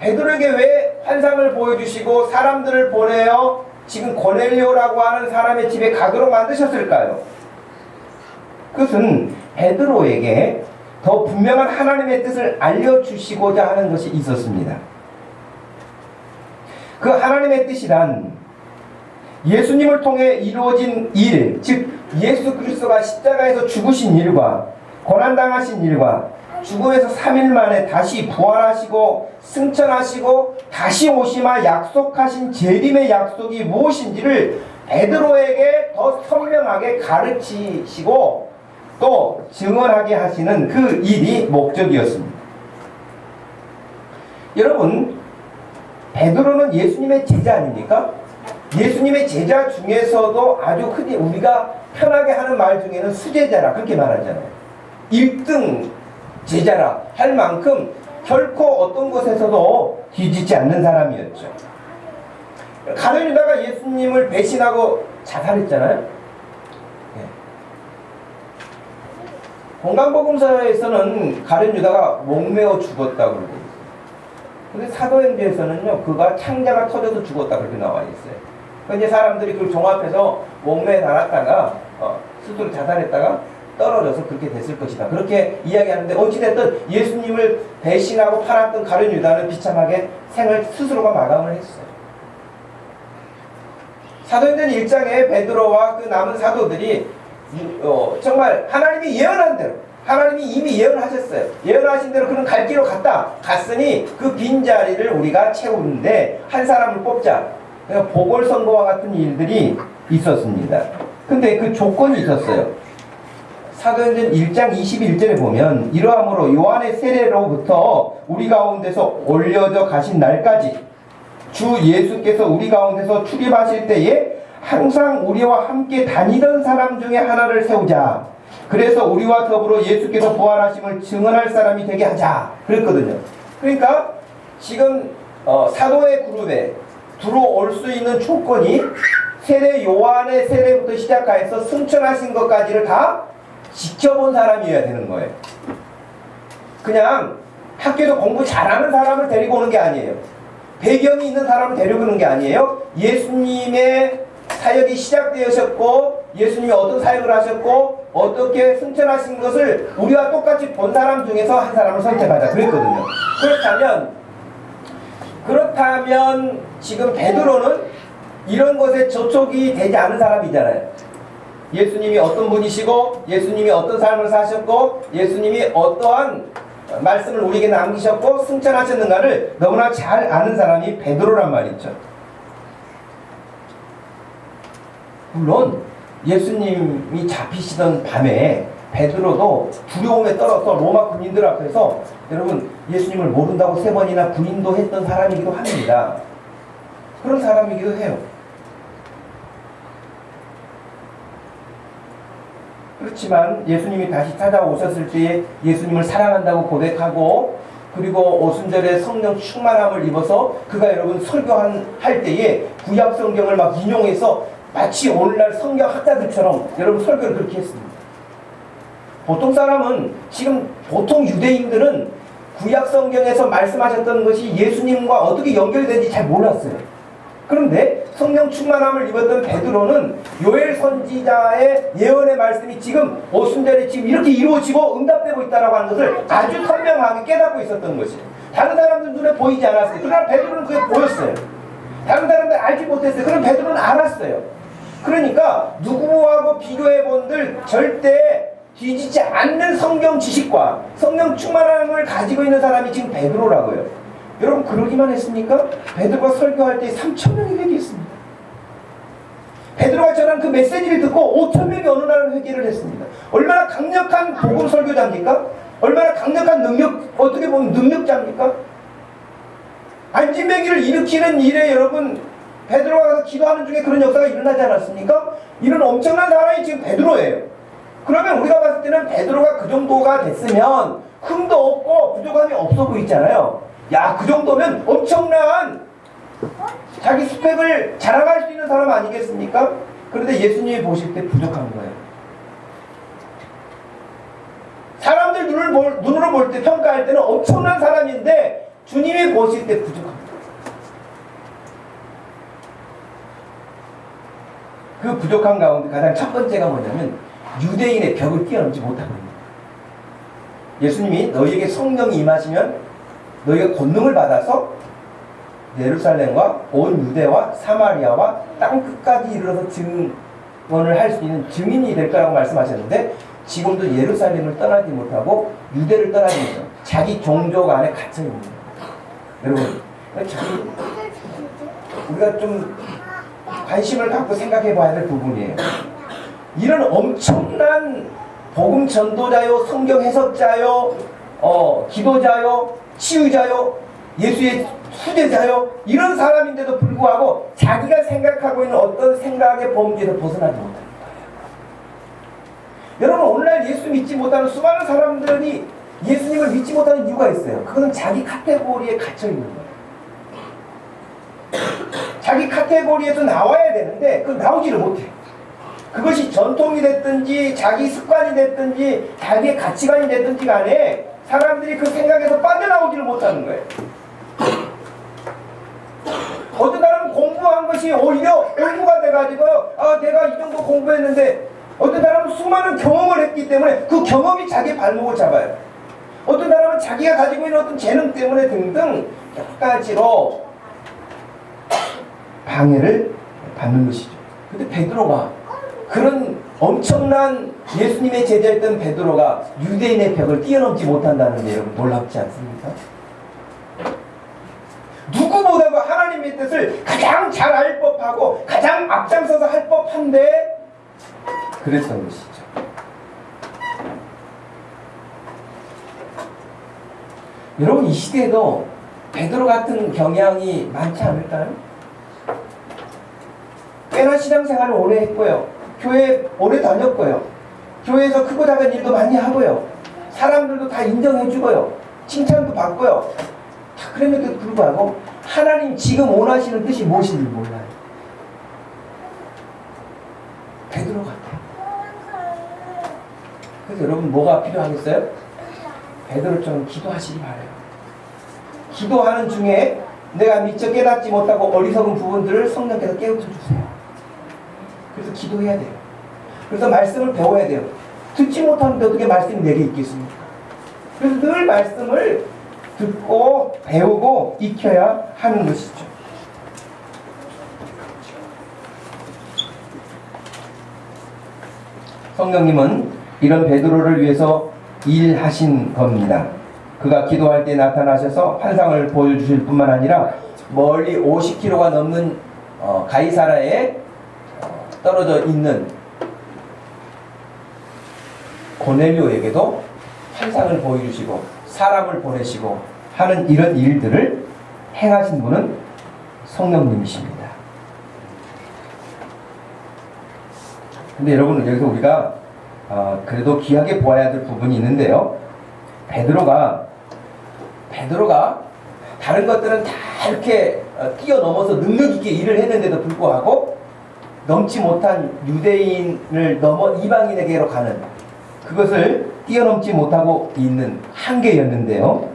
베드로에게 왜 환상을 보여주시고 사람들을 보내어 지금 고넬료라고 하는 사람의 집에 가도록 만드셨을까요? 그것은 베드로에게 더 분명한 하나님의 뜻을 알려주시고자 하는 것이 있었습니다. 그 하나님의 뜻이란 예수님을 통해 이루어진 일, 즉 예수 그리스도가 십자가에서 죽으신 일과 고난당하신 일과 죽음에서 3일 만에 다시 부활하시고 승천하시고 다시 오시마 약속하신 재림의 약속이 무엇인지를 베드로에게 더 선명하게 가르치시고 또 증언하게 하시는 그 일이 목적이었습니다. 여러분, 베드로는 예수님의 제자 아닙니까? 예수님의 제자 중에서도 아주 흔히 우리가 편하게 하는 말 중에는 수제자라 그렇게 말하잖아요. 1등 제자라 할 만큼 결코 어떤 곳에서도 뒤지지 않는 사람이었죠. 가룟 유다가 예수님을 배신하고 자살했잖아요. 네. 공간복음서에서는 가룟 유다가 목매어 죽었다고 그러고 있어요. 근데 사도행전에서는요, 그가 창자가 터져서 죽었다 그렇게 나와 있어요. 그러니까 이제 사람들이 그걸 종합해서 목매에 달았다가 스스로 자살했다가 떨어져서 그렇게 됐을 것이다 그렇게 이야기하는데, 어찌됐든 예수님을 배신하고 팔았던 가룟 유다는 비참하게 생을 스스로가 마감을 했어요. 사도행전 1장에 베드로와 그 남은 사도들이 정말 하나님이 예언한 대로, 하나님이 이미 예언하셨어요. 예언하신 대로 그는 갈 길로 갔으니 그 빈자리를 우리가 채우는데 한 사람을 뽑자. 보궐선거와 같은 일들이 있었습니다. 근데 그 조건이 있었어요. 사도행전 1장 21절에 보면, 이러함으로 요한의 세례로부터 우리 가운데서 올려져 가신 날까지 주 예수께서 우리 가운데서 출입하실 때에 항상 우리와 함께 다니던 사람 중에 하나를 세우자. 그래서 우리와 더불어 예수께서 부활하심을 증언할 사람이 되게 하자 그랬거든요. 그러니까 지금 사도의 그룹에 들어올 수 있는 조건이 세례 요한의 세례부터 시작해서 승천하신 것까지를 다 지켜본 사람이어야 되는 거예요. 그냥 학교에서 공부 잘하는 사람을 데리고 오는 게 아니에요. 배경이 있는 사람을 데리고 오는 게 아니에요. 예수님의 사역이 시작되셨고 예수님이 어떤 사역을 하셨고 어떻게 승천하신 것을 우리와 똑같이 본 사람 중에서 한 사람을 선택하자 그랬거든요. 그렇다면 지금 베드로는 이런 것에 저촉이 되지 않은 사람이잖아요. 예수님이 어떤 분이시고 예수님이 어떤 삶을 사셨고 예수님이 어떠한 말씀을 우리에게 남기셨고 승천하셨는가를 너무나 잘 아는 사람이 베드로란 말이죠. 물론 예수님이 잡히시던 밤에 베드로도 두려움에 떨어서 로마 군인들 앞에서 여러분 예수님을 모른다고 3번이나 부인도 했던 사람이기도 합니다. 그런 사람이기도 해요. 그렇지만 예수님이 다시 찾아오셨을 때에 예수님을 사랑한다고 고백하고 그리고 오순절에 성령 충만함을 입어서 그가 여러분 설교할 때에 구약 성경을 막 인용해서 마치 오늘날 성경 학자들처럼 여러분 설교를 그렇게 했습니다. 보통 사람은 지금 보통 유대인들은 구약 성경에서 말씀하셨던 것이 예수님과 어떻게 연결되는지 잘 몰랐어요. 그런데 성령 충만함을 입었던 베드로는 요엘 선지자의 예언의 말씀이 지금 오순절에 지금 이렇게 이루어지고 응답되고 있다고 하는 것을 아주 선명하게 깨닫고 있었던 것이에요. 다른 사람들 눈에 보이지 않았어요. 그러나 베드로는 그게 보였어요. 다른 사람들 알지 못했어요. 그럼 베드로는 알았어요. 그러니까 누구하고 비교해본들 절대 뒤지지 않는 성경 지식과 성령 충만함을 가지고 있는 사람이 지금 베드로라고요. 여러분 그러기만 했습니까? 베드로가 설교할 때 3,000명이 회개했습니다. 베드로가 전한 그 메시지를 듣고 5,000명이 어느 날 회개를 했습니다. 얼마나 강력한 복음 설교자입니까? 얼마나 강력한 어떻게 보면 능력자입니까? 안진뱅이를 일으키는 일에 여러분 베드로가 가서 기도하는 중에 그런 역사가 일어나지 않았습니까? 이런 엄청난 사람이 지금 베드로예요. 그러면 우리가 봤을 때는 베드로가 그 정도가 됐으면 흠도 없고 부족함이 없어 보이잖아요. 야, 그 정도면 엄청난 자기 스펙을 자랑할 수 있는 사람 아니겠습니까? 그런데 예수님이 보실 때 부족한 거예요. 사람들 눈으로 볼 때 평가할 때는 엄청난 사람인데 주님이 보실 때 부족합니다. 그 부족한 가운데 가장 첫 번째가 뭐냐면 유대인의 벽을 뛰어넘지 못한 겁니다. 예수님이 너희에게 성령이 임하시면 너희가 권능을 받아서 예루살렘과 온 유대와 사마리아와 땅 끝까지 이르러서 증언을 할 수 있는 증인이 될 거라고 말씀하셨는데, 지금도 예루살렘을 떠나지 못하고 유대를 떠나지 못하고 자기 종족 안에 갇혀 있는 거예요. 여러분, 우리가 좀 관심을 갖고 생각해 봐야 될 부분이에요. 이런 엄청난 복음 전도자요, 성경 해석자요, 기도자요, 치유자요, 예수의 수제자요, 이런 사람인데도 불구하고 자기가 생각하고 있는 어떤 생각의 범주에서 벗어나지 못합니다. 여러분, 오늘날 예수 믿지 못하는 수많은 사람들이 예수님을 믿지 못하는 이유가 있어요. 그거는 자기 카테고리에 갇혀 있는 거예요. 자기 카테고리에서 나와야 되는데 그건 나오지를 못해. 그것이 전통이 됐든지 자기 습관이 됐든지 자기의 가치관이 됐든지 간에 사람들이 그 생각에서 빠져나오지를 못하는 거예요. 어떤 사람은 공부한 것이 오히려 의무가 돼가지고 내가 이 정도 공부했는데, 어떤 사람은 수많은 경험을 했기 때문에 그 경험이 자기의 발목을 잡아요. 어떤 사람은 자기가 가지고 있는 어떤 재능 때문에 등등 여러 가지로 방해를 받는 것이죠. 근데 베드로가, 그런 엄청난 예수님의 제자였던 베드로가 유대인의 벽을 뛰어넘지 못한다는 게 여러분 놀랍지 않습니까? 누구보다도 하나님의 뜻을 가장 잘 알 법하고 가장 앞장서서 할 법한데 그랬던 것이죠. 여러분, 이 시대에도 베드로 같은 경향이 많지 않을까요? 꽤나 신앙생활을 오래 했고요. 교회 오래 다녔고요. 교회에서 크고 작은 일도 많이 하고요. 사람들도 다 인정해주고요. 칭찬도 받고요. 다 그럼에도 불구하고 하나님 지금 원하시는 뜻이 무엇인지 몰라요. 베드로 같아요. 그래서 여러분, 뭐가 필요하겠어요? 베드로처럼 기도하시기 바라요. 기도하는 중에 내가 미처 깨닫지 못하고 어리석은 부분들을 성령께서 깨우쳐 주세요. 그래서 기도해야 돼요. 그래서 말씀을 배워야 돼요. 듣지 못하는데 어떻게 말씀이 내게 있겠습니까? 그래서 늘 말씀을 듣고 배우고 익혀야 하는 것이죠. 성령님은 이런 베드로를 위해서 일하신 겁니다. 그가 기도할 때 나타나셔서 환상을 보여주실 뿐만 아니라 멀리 50km가 넘는 가이사라에 떨어져 있는 고넬료에게도 환상을 보여주시고 사람을 보내시고 하는 이런 일들을 행하신 분은 성령님이십니다. 근데 여러분, 여기서 우리가 그래도 귀하게 보아야 될 부분이 있는데요. 베드로가 다른 것들은 다 이렇게 뛰어넘어서 능력있게 일을 했는데도 불구하고 넘지 못한 유대인을 넘어 이방인에게로 가는, 그것을 뛰어넘지 못하고 있는 한계였는데요.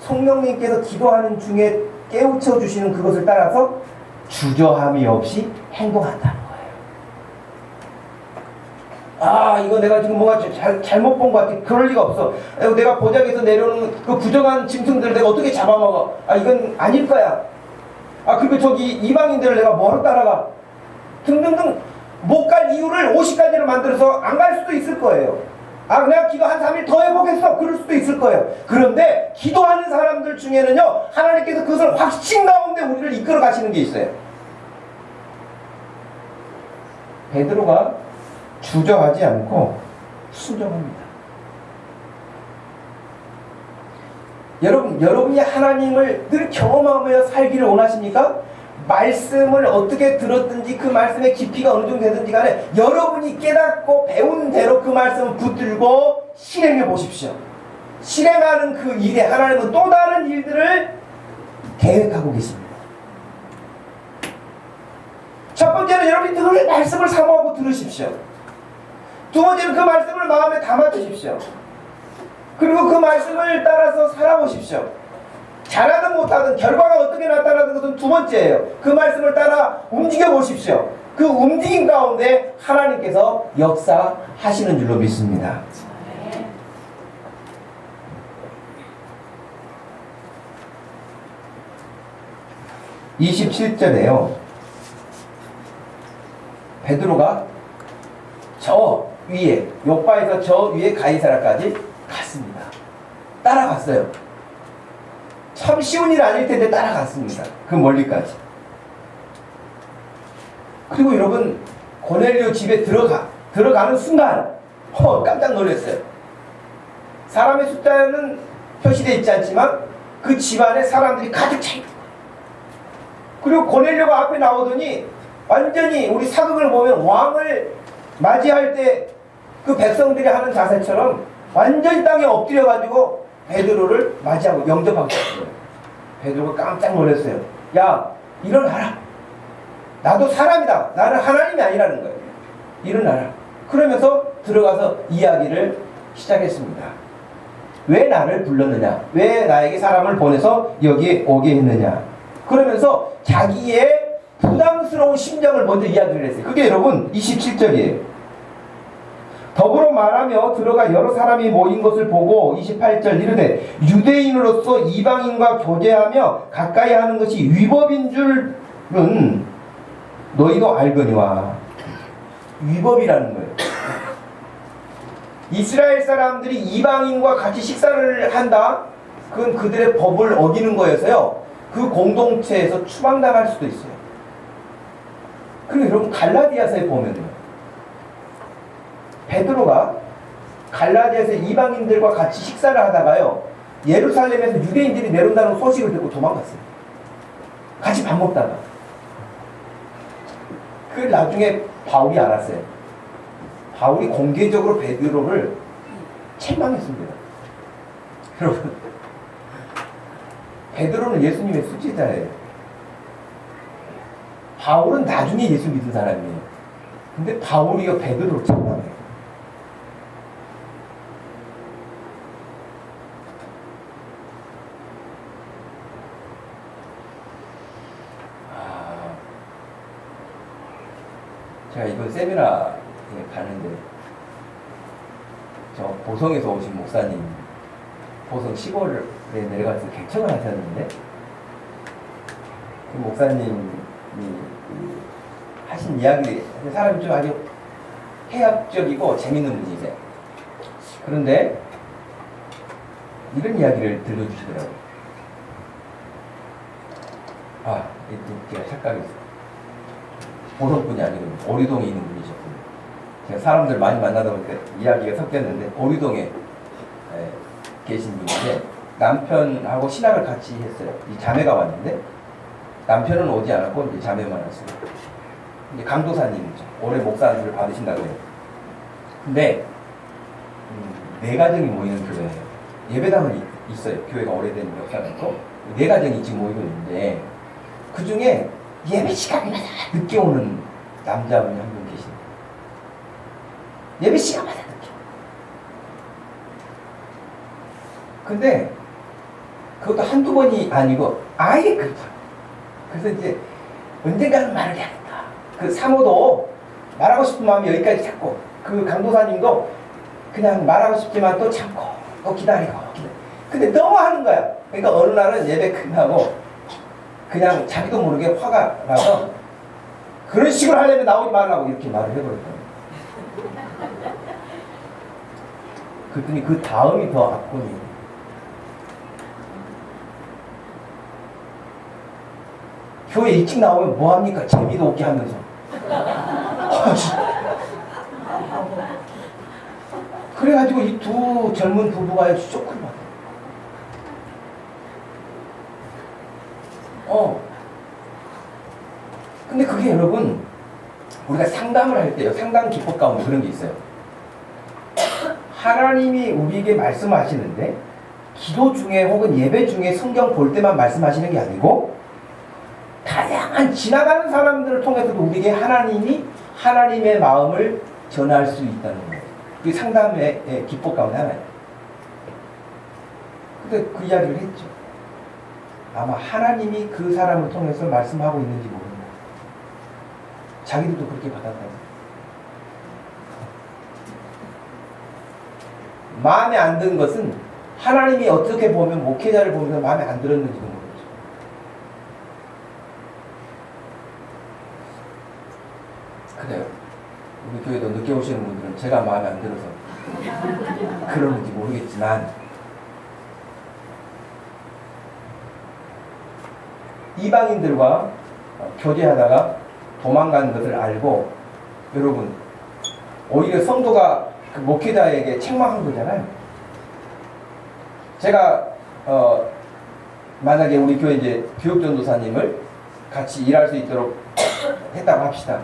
성령님께서 기도하는 중에 깨우쳐 주시는 그것을 따라서 주저함이 없이 행동한다는 거예요. 이거 내가 지금 뭔가 잘못 본 것 같아. 그럴 리가 없어. 내가 보자기에서 내려오는 그 부정한 짐승들을 내가 어떻게 잡아먹어. 이건 아닐 거야. 그리고 저기 이방인들을 내가 뭐하러 따라가. 등등등 못 갈 이유를 50가지로 만들어서 안 갈 수도 있을 거예요. 내가 기도 한 3일 더 해보겠어. 그럴 수도 있을 거예요. 그런데 기도하는 사람들 중에는요, 하나님께서 그것을 확신 가운데 우리를 이끌어 가시는 게 있어요. 베드로가 주저하지 않고 순종합니다. 여러분이 하나님을 늘 경험하며 살기를 원하십니까? 말씀을 어떻게 들었든지 그 말씀의 깊이가 어느 정도 되든지 간에 여러분이 깨닫고 배운 대로 그 말씀을 붙들고 실행해 보십시오. 실행하는 그 일에 하나님은 또 다른 일들을 계획하고 계십니다. 첫 번째는 여러분이 늘 말씀을 사모하고 들으십시오. 두 번째는 그 말씀을 마음에 담아 주십시오. 그리고 그 말씀을 따라서 살아보십시오. 잘하든 못하든 결과가 어떻게 나타나는 것은 두 번째예요. 그 말씀을 따라 움직여 보십시오. 그 움직임 가운데 하나님께서 역사하시는 줄로 믿습니다. 27절에요. 베드로가 저 위에, 요파에서 저 위에 가이사라까지 갔습니다. 따라갔어요. 참 쉬운 일 아닐 텐데 따라갔습니다. 그 멀리까지. 그리고 여러분, 고넬료 집에 들어가는 순간 깜짝 놀랐어요. 사람의 숫자는 표시되어 있지 않지만 그 집안에 사람들이 가득 차 있는 거예요. 그리고 고넬료가 앞에 나오더니 완전히 우리 사극을 보면 왕을 맞이할 때 그 백성들이 하는 자세처럼 완전히 땅에 엎드려가지고 베드로를 맞이하고 영접하고 있어요. 베드로가 깜짝 놀랐어요. 야, 일어나라. 나도 사람이다. 나는 하나님이 아니라는 거예요. 일어나라. 그러면서 들어가서 이야기를 시작했습니다. 왜 나를 불렀느냐? 왜 나에게 사람을 보내서 여기에 오게 했느냐? 그러면서 자기의 부담스러운 심정을 먼저 이야기를 했어요. 그게 여러분 27절이에요. 더불어 말하며 들어가 여러 사람이 모인 것을 보고 28절 이르되 유대인으로서 이방인과 교제하며 가까이 하는 것이 위법인 줄은 너희도 알거니와. 위법이라는 거예요. 이스라엘 사람들이 이방인과 같이 식사를 한다? 그건 그들의 법을 어기는 거여서요. 그 공동체에서 추방당할 수도 있어요. 그리고 여러분 갈라디아서에 보면요. 베드로가 갈라디아에서 이방인들과 같이 식사를 하다가요. 예루살렘에서 유대인들이 내려온다는 소식을 듣고 도망갔어요. 같이 밥 먹다가. 그 나중에 바울이 알았어요. 바울이 공개적으로 베드로를 책망했습니다. 여러분, 베드로는 예수님의 수지자예요. 바울은 나중에 예수 믿은 사람이에요. 근데 바울이요 베드로를 책망해요. 제가 이번 세미나에 가는데 저 보성에서 오신 목사님, 보성 시골에 내려가서 개척을 하셨는데 그 목사님이 하신 이야기, 사람이 좀 아주 해학적이고 재밌는 분이세요. 그런데 이런 이야기를 들려주시더라고요. 아, 제가 착각했어요. 보성분이 아니고 오리동에 있는 분이셨군요. 제가 사람들 많이 만나다 보니까 이야기가 섞였는데 오리동에 계신 분인데 남편하고 신학을 같이 했어요. 이 자매가 왔는데 남편은 오지 않았고 이제 자매만 왔어요. 이제 강도사님이죠. 올해 목사님을 받으신다고 해요. 근데 네 가정이 모이는 교회예요. 예배당은 있어요. 교회가 오래된 역사가 있고 네 가정이 지금 모이고 있는데 그 중에 예배 시간마다 늦게 오는 남자분이 한 분 계십니다. 예배 시간마다 늦게. 근데 그것도 한두 번이 아니고 아예 그렇다. 그래서 이제 언젠가는 말을 해야겠다. 그 사모도 말하고 싶은 마음이 여기까지 참고 그 강도사님도 그냥 말하고 싶지만 또 참고 또 기다리고. 근데 너무 하는 거야. 그러니까 어느 날은 예배 끝나고 그냥 자기도 모르게 화가 나서 그런 식으로 하려면 나오지 말라고 이렇게 말을 해버렸거든요. 그랬더니 그 다음이 더 악권이에요. 교회 일찍 나오면 뭐합니까? 재미도 없게 하면서. 그래가지고 이 두 젊은 부부가 쇼크를 받아요. 근데 그게 여러분 우리가 상담을 할 때요, 상담 기법 가운데 그런 게 있어요. 하나님이 우리에게 말씀하시는데 기도 중에 혹은 예배 중에 성경 볼 때만 말씀하시는 게 아니고 다양한 지나가는 사람들을 통해서도 우리에게 하나님이 하나님의 마음을 전할 수 있다는 거예요. 그게 상담의 기법 가운데 하나예요. 근데 그 이야기를 했죠. 아마 하나님이 그 사람을 통해서 말씀하고 있는지 모릅니다. 자기들도 그렇게 받았다고. 마음에 안 든 것은 하나님이 어떻게 보면 목회자를 보면서 마음에 안 들었는지도 모르죠. 그래요. 우리 교회도 늦게 오시는 분들은 제가 마음에 안 들어서 그러는지 모르겠지만 이방인들과 교제하다가 도망간 것을 알고 여러분 오히려 성도가 그 목회자에게 책망한 거잖아요. 제가 만약에 우리 교회 이제 교육전도사님을 같이 일할 수 있도록 했다고 합시다.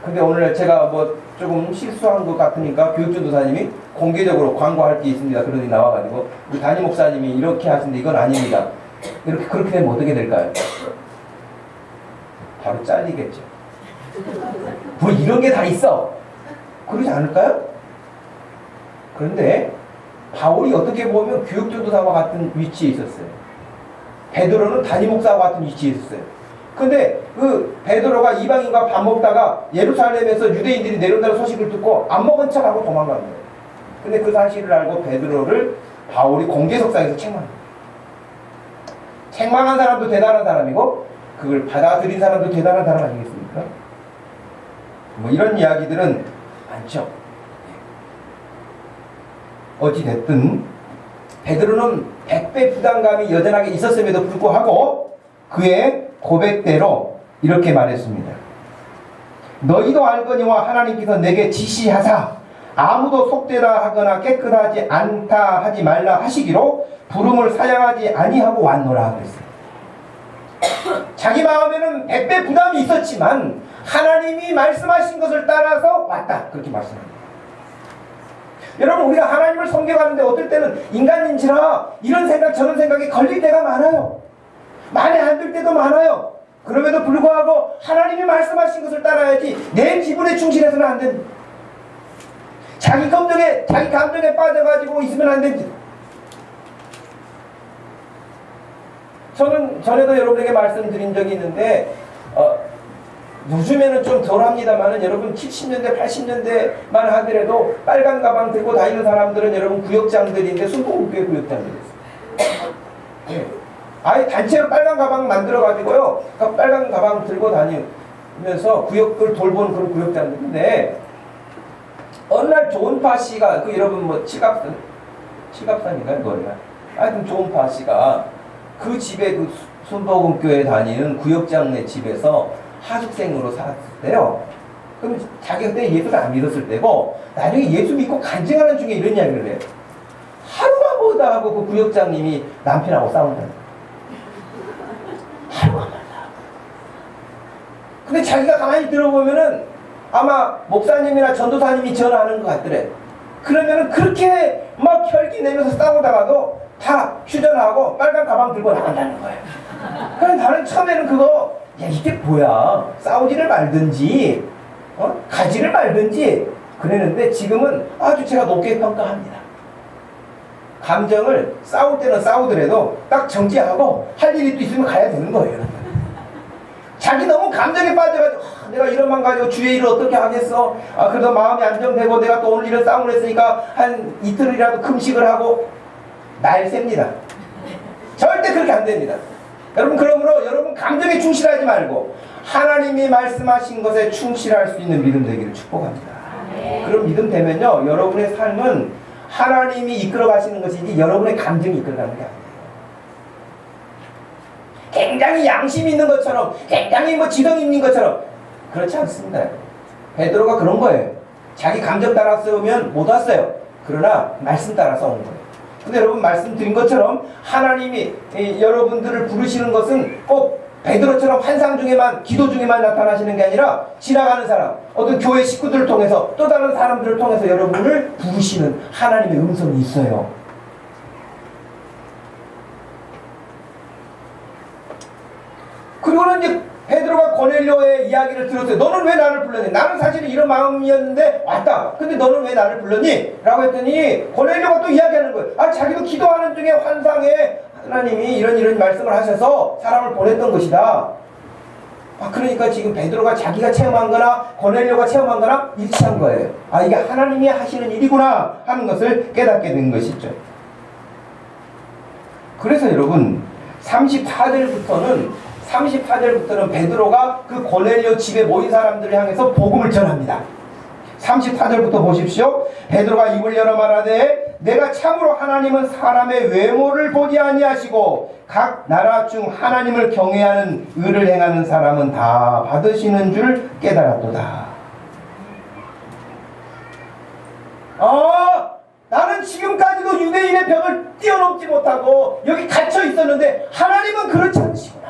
근데 오늘 제가 뭐 조금 실수한 것 같으니까 교육전도사님이 공개적으로 광고할 게 있습니다. 그러더니 나와가지고 우리 담임 목사님이 이렇게 하시는데 이건 아닙니다. 그렇게 되면 어떻게 될까요? 바로 잘리겠죠. 뭐 이런 게 다 있어. 그러지 않을까요? 그런데 바울이 어떻게 보면 교육전도사와 같은 위치에 있었어요. 베드로는 담임 목사와 같은 위치에 있었어요. 근데 그 베드로가 이방인과 밥 먹다가 예루살렘에서 유대인들이 내려온다는 소식을 듣고 안 먹은 척하고 도망간 거예요. 근데 그 사실을 알고 베드로를 바울이 공개석상에서 책망합니다. 책망한 사람도 대단한 사람이고 그걸 받아들인 사람도 대단한 사람 아니겠습니까? 뭐 이런 이야기들은 많죠. 어찌됐든 베드로는 100배 부담감이 여전하게 있었음에도 불구하고 그의 고백대로 이렇게 말했습니다. 너희도 알거니와 하나님께서 내게 지시하사 아무도 속되다 하거나 깨끗하지 않다 하지 말라 하시기로 부름을 사양하지 아니하고 왔노라 그랬어요. 자기 마음에는 100배 부담이 있었지만 하나님이 말씀하신 것을 따라서 왔다 그렇게 말씀합니다. 여러분 우리가 하나님을 섬겨가는데 어떨 때는 인간인지라 이런 생각 저런 생각이 걸릴 때가 많아요. 마음에 안 들 때도 많아요. 그럼에도 불구하고 하나님이 말씀하신 것을 따라야지 내 기분에 충실해서는 안 됩니다. 자기 감정에 빠져가지고 있으면 안 됩니다. 저는 전에도 여러분에게 말씀드린 적이 있는데 요즘에는 좀 덜합니다만은 여러분 70년대 80년대만 하더라도 빨간 가방 들고 다니는 사람들은 여러분 구역장들인데 순복음교회 구역장들이었어요. 네. 아예 단체로 빨간 가방 만들어가지고요 그 빨간 가방 들고 다니면서 구역을 돌보는 그런 구역장들인데 어느 날 조은파 씨가 그 여러분 뭐 칠갑산인가요 노래가 하여튼 조은파 씨가 그 집에 그 순복음교회 다니는 구역장네 집에서 하숙생으로 살았을 때요. 그럼 자기가 그때 예수를 안 믿었을 때고 나중에 예수 믿고 간증하는 중에 이런 이야기를 해요. 하루가 뭐다 하고 그 구역장님이 남편하고 싸운다는 거예요. 하루가 뭐다. 근데 자기가 가만히 들어보면은 아마 목사님이나 전도사님이 전화하는 것 같더래. 그러면은 그렇게 막 혈기 내면서 싸우다가도 다 휴전하고 빨간 가방 들고 나간다는 거예요. 그래서 나는 처음에는 그거 야 이게 뭐야 싸우지를 말든지 가지를 말든지 그랬는데 지금은 아주 제가 높게 평가합니다. 감정을 싸울 때는 싸우더라도 딱 정지하고 할 일이 또 있으면 가야 되는 거예요. 여러분. 자기 너무 감정에 빠져가지고 내가 이런 만 가지고 주의 일을 어떻게 하겠어 그래도 마음이 안정되고 내가 또 오늘 이런 싸움을 했으니까 한 이틀이라도 금식을 하고 날 셉니다. 절대 그렇게 안 됩니다. 여러분 그러므로 여러분 감정에 충실하지 말고 하나님이 말씀하신 것에 충실할 수 있는 믿음 되기를 축복합니다. 그런 믿음 되면요 여러분의 삶은 하나님이 이끌어 가시는 것이지 여러분의 감정이 이끌어가는 게 아니에요. 굉장히 양심 있는 것처럼 굉장히 뭐 지성 있는 것처럼 그렇지 않습니다. 베드로가 그런 거예요. 자기 감정 따라 싸우면 못 왔어요. 그러나 말씀 따라 싸우는 거예요. 근데 여러분 말씀드린 것처럼 하나님이 여러분들을 부르시는 것은 꼭 베드로처럼 환상 중에만 기도 중에만 나타나시는 게 아니라 지나가는 사람 어떤 교회 식구들을 통해서 또 다른 사람들을 통해서 여러분을 부르시는 하나님의 음성이 있어요. 그리고는 이제 베드로가 고넬료의 이야기를 들었어요. 너는 왜 나를 불렀니? 나는 사실은 이런 마음이었는데 왔다. 근데 너는 왜 나를 불렀니? 라고 했더니 고넬료가 또 이야기하는 거예요. 자기도 기도하는 중에 환상에 하나님이 이런 말씀을 하셔서 사람을 보냈던 것이다. 그러니까 지금 베드로가 자기가 체험한 거나 고넬료가 체험한 거나 일치한 거예요. 이게 하나님이 하시는 일이구나 하는 것을 깨닫게 된 것이죠. 그래서 여러분 34절부터는 34절부터는 베드로가 그 고넬료 집에 모인 사람들을 향해서 복음을 전합니다. 34절부터 보십시오. 베드로가 입을 열어 말하되 내가 참으로 하나님은 사람의 외모를 보지 아니하시고 각 나라 중 하나님을 경외하는 의를 행하는 사람은 다 받으시는 줄 깨달았도다. 나는 지금까지도 유대인의 벽을 뛰어넘지 못하고 여기 갇혀 있었는데 하나님은 그렇지 않으시구나.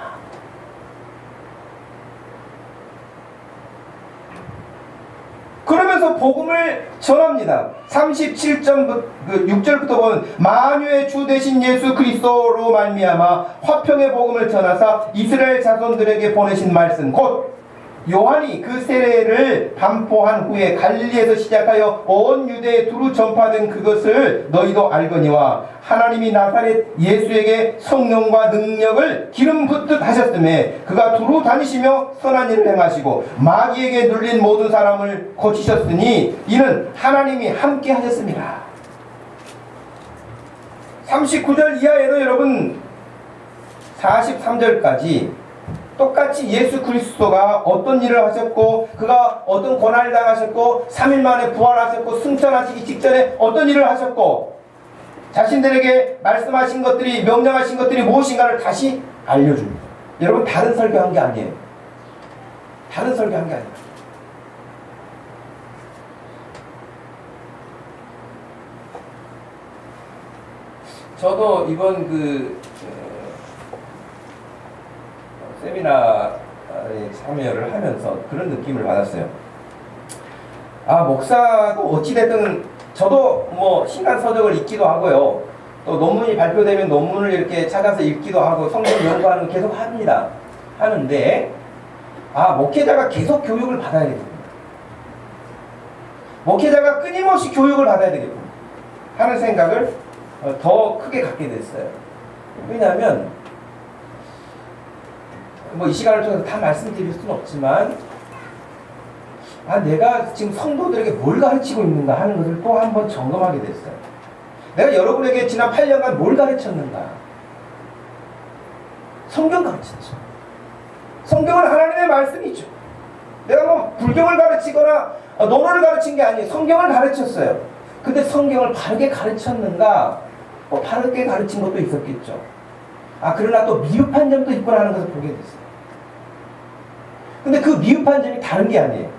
그러면서 복음을 전합니다. 37.6절부터 보면 만유의 주 되신 예수 그리스도로 말미암아 화평의 복음을 전하사 이스라엘 자손들에게 보내신 말씀 곧 요한이 그 세례를 반포한 후에 갈릴리에서 시작하여 온 유대에 두루 전파된 그것을 너희도 알거니와 하나님이 나사렛 예수에게 성령과 능력을 기름 붓듯 하셨음에 그가 두루 다니시며 선한 일을 행하시고 마귀에게 눌린 모든 사람을 고치셨으니 이는 하나님이 함께 하셨습니다. 39절 이하에도 여러분 43절까지 똑같이 예수 그리스도가 어떤 일을 하셨고 그가 어떤 고난을 당하셨고 3일 만에 부활하셨고 승천하시기 직전에 어떤 일을 하셨고 자신들에게 말씀하신 것들이 명령하신 것들이 무엇인가를 다시 알려줍니다. 여러분 다른 설교한 게 아니에요. 다른 설교한 게 아니에요. 저도 이번 세미나에 참여를 하면서 그런 느낌을 받았어요. 목사도 어찌됐든 저도 뭐 신간서적을 읽기도 하고요. 또 논문이 발표되면 논문을 이렇게 찾아서 읽기도 하고 성경 연구하는 거 계속 합니다. 하는데 목회자가 계속 교육을 받아야 되겠구나. 목회자가 끊임없이 교육을 받아야 되겠구나 하는 생각을 더 크게 갖게 됐어요. 왜냐하면 이 시간을 통해서 다 말씀드릴 수는 없지만 내가 지금 성도들에게 뭘 가르치고 있는가 하는 것을 또 한 번 점검하게 됐어요. 내가 여러분에게 지난 8년간 뭘 가르쳤는가? 성경 가르쳤죠. 성경은 하나님의 말씀이죠. 내가 불경을 가르치거나 논어를 가르친 게 아니에요. 성경을 가르쳤어요. 근데 성경을 바르게 가르쳤는가? 바르게 가르친 것도 있었겠죠. 그러나 또 미흡한 점도 있구나 하는 것을 보게 됐어요. 근데 그 미흡한 점이 다른 게 아니에요.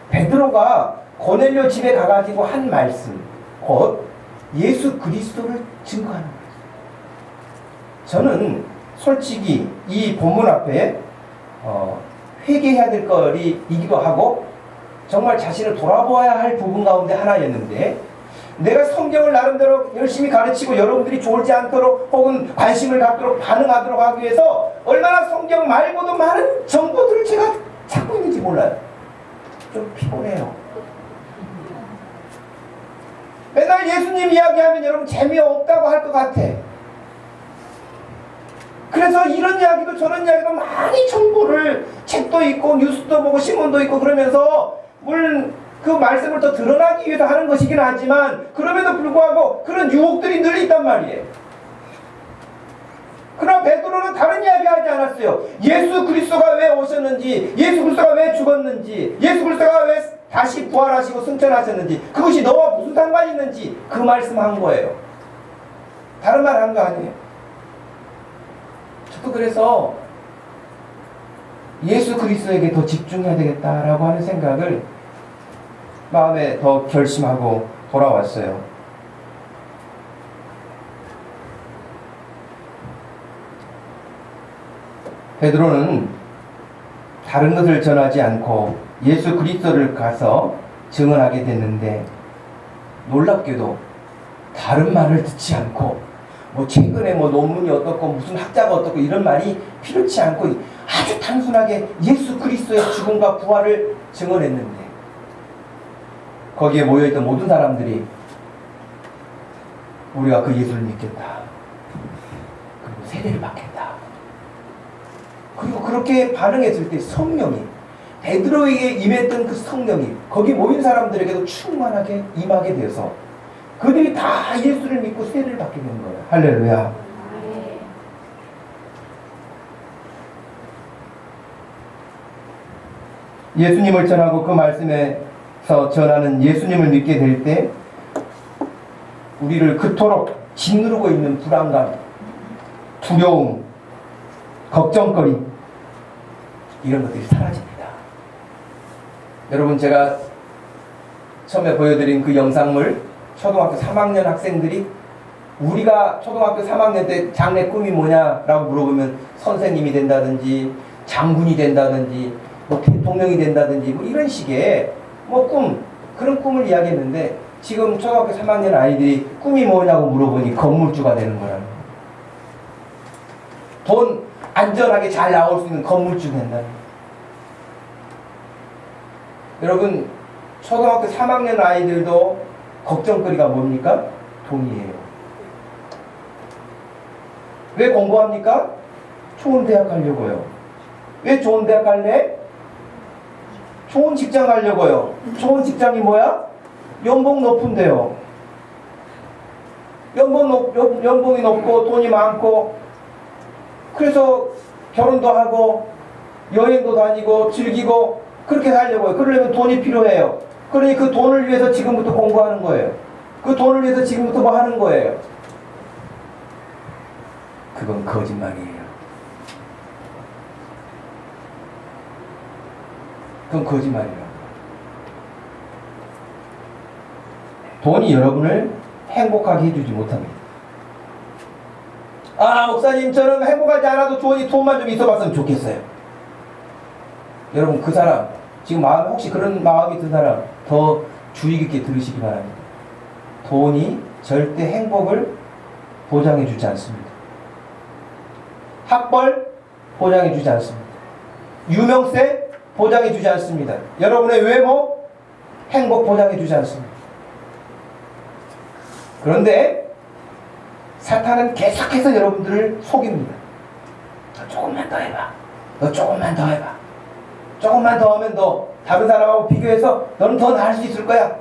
베드로가 고넬료 집에 가가지고 한 말씀, 곧 예수 그리스도를 증거하는 거예요. 저는 솔직히 이 본문 앞에 회개해야 될 거리이기도 하고 정말 자신을 돌아보아야 할 부분 가운데 하나였는데 내가 성경을 나름대로 열심히 가르치고 여러분들이 졸지 않도록 혹은 관심을 갖도록 반응하도록 하기 위해서 얼마나 성경 말고도 많은 정보들을 제가 찾고 있는지 몰라요. 좀 피곤해요. 맨날 예수님 이야기하면 여러분 재미없다고 할 것 같아. 그래서 이런 이야기도 저런 이야기도 많이 정보를 책도 있고 뉴스도 보고 신문도 있고 그러면서 물론 그 말씀을 더 드러나기 위해서 하는 것이긴 하지만 그럼에도 불구하고 그런 유혹들이 늘 있단 말이에요. 그러나 베드로는 다른 이야기 하지 않았어요. 예수 그리스도가 왜 오셨는지, 예수 그리스도가 왜 죽었는지, 예수 그리스도가 왜 다시 부활하시고 승천하셨는지, 그것이 너와 무슨 상관이 있는지 그 말씀한 거예요. 다른 말 한 거 아니에요. 저도 그래서 예수 그리스도에게 더 집중해야 되겠다라고 하는 생각을 마음에 더 결심하고 돌아왔어요. 베드로는 다른 것을 전하지 않고 예수 그리스도를 가서 증언하게 됐는데 놀랍게도 다른 말을 듣지 않고 최근에 논문이 어떻고 무슨 학자가 어떻고 이런 말이 필요치 않고 아주 단순하게 예수 그리스도의 죽음과 부활을 증언했는데 거기에 모여있던 모든 사람들이 우리가 그 예수를 믿겠다. 그리고 세례를 받겠다. 그리고 그렇게 반응했을 때 성령이 베드로에게 임했던 그 성령이 거기 모인 사람들에게도 충만하게 임하게 되어서 그들이 다 예수를 믿고 세례를 받게 된 거예요. 할렐루야. 예수님을 전하고 그 말씀에서 전하는 예수님을 믿게 될 때 우리를 그토록 짓누르고 있는 불안감, 두려움, 걱정거리 이런 것들이 사라집니다. 여러분, 제가 처음에 보여드린 그 영상물, 초등학교 3학년 학생들이 우리가 초등학교 3학년 때 장래 꿈이 뭐냐라고 물어보면 선생님이 된다든지 장군이 된다든지 뭐 대통령이 된다든지 뭐 이런 식의 뭐 그런 꿈을 이야기했는데, 지금 초등학교 3학년 아이들이 꿈이 뭐냐고 물어보니 건물주가 되는 거라는 거예요. 돈 안전하게 잘 나올 수 있는 건물주 된다는 거예요. 여러분, 초등학교 3학년 아이들도 걱정거리가 뭡니까? 돈이에요. 왜 공부합니까? 좋은 대학 가려고요. 왜 좋은 대학 갈래? 좋은 직장 가려고요. 좋은 직장이 뭐야? 연봉 높은데요. 연봉이 높고 돈이 많고, 그래서 결혼도 하고 여행도 다니고 즐기고 그렇게 살려고요. 그러려면 돈이 필요해요. 그러니 그 돈을 위해서 지금부터 공부하는 거예요. 그 돈을 위해서 지금부터 뭐 하는 거예요. 그건 거짓말이에요. 그건 거짓말이에요. 돈이 여러분을 행복하게 해주지 못합니다. 아, 목사님, 저는 행복하지 않아도 돈만 좀 있어봤으면 좋겠어요. 여러분, 그 사람 지금 혹시 그런 마음이 든 사람 더 주의 깊게 들으시기 바랍니다. 돈이 절대 행복을 보장해주지 않습니다. 학벌 보장해주지 않습니다. 유명세 보장해주지 않습니다. 여러분의 외모 행복 보장해주지 않습니다. 그런데 사탄은 계속해서 여러분들을 속입니다. 너 조금만 더 해봐. 너 조금만 더 해봐. 조금만 더 하면 너 다른 사람하고 비교해서 너는 더 나을 수 있을 거야.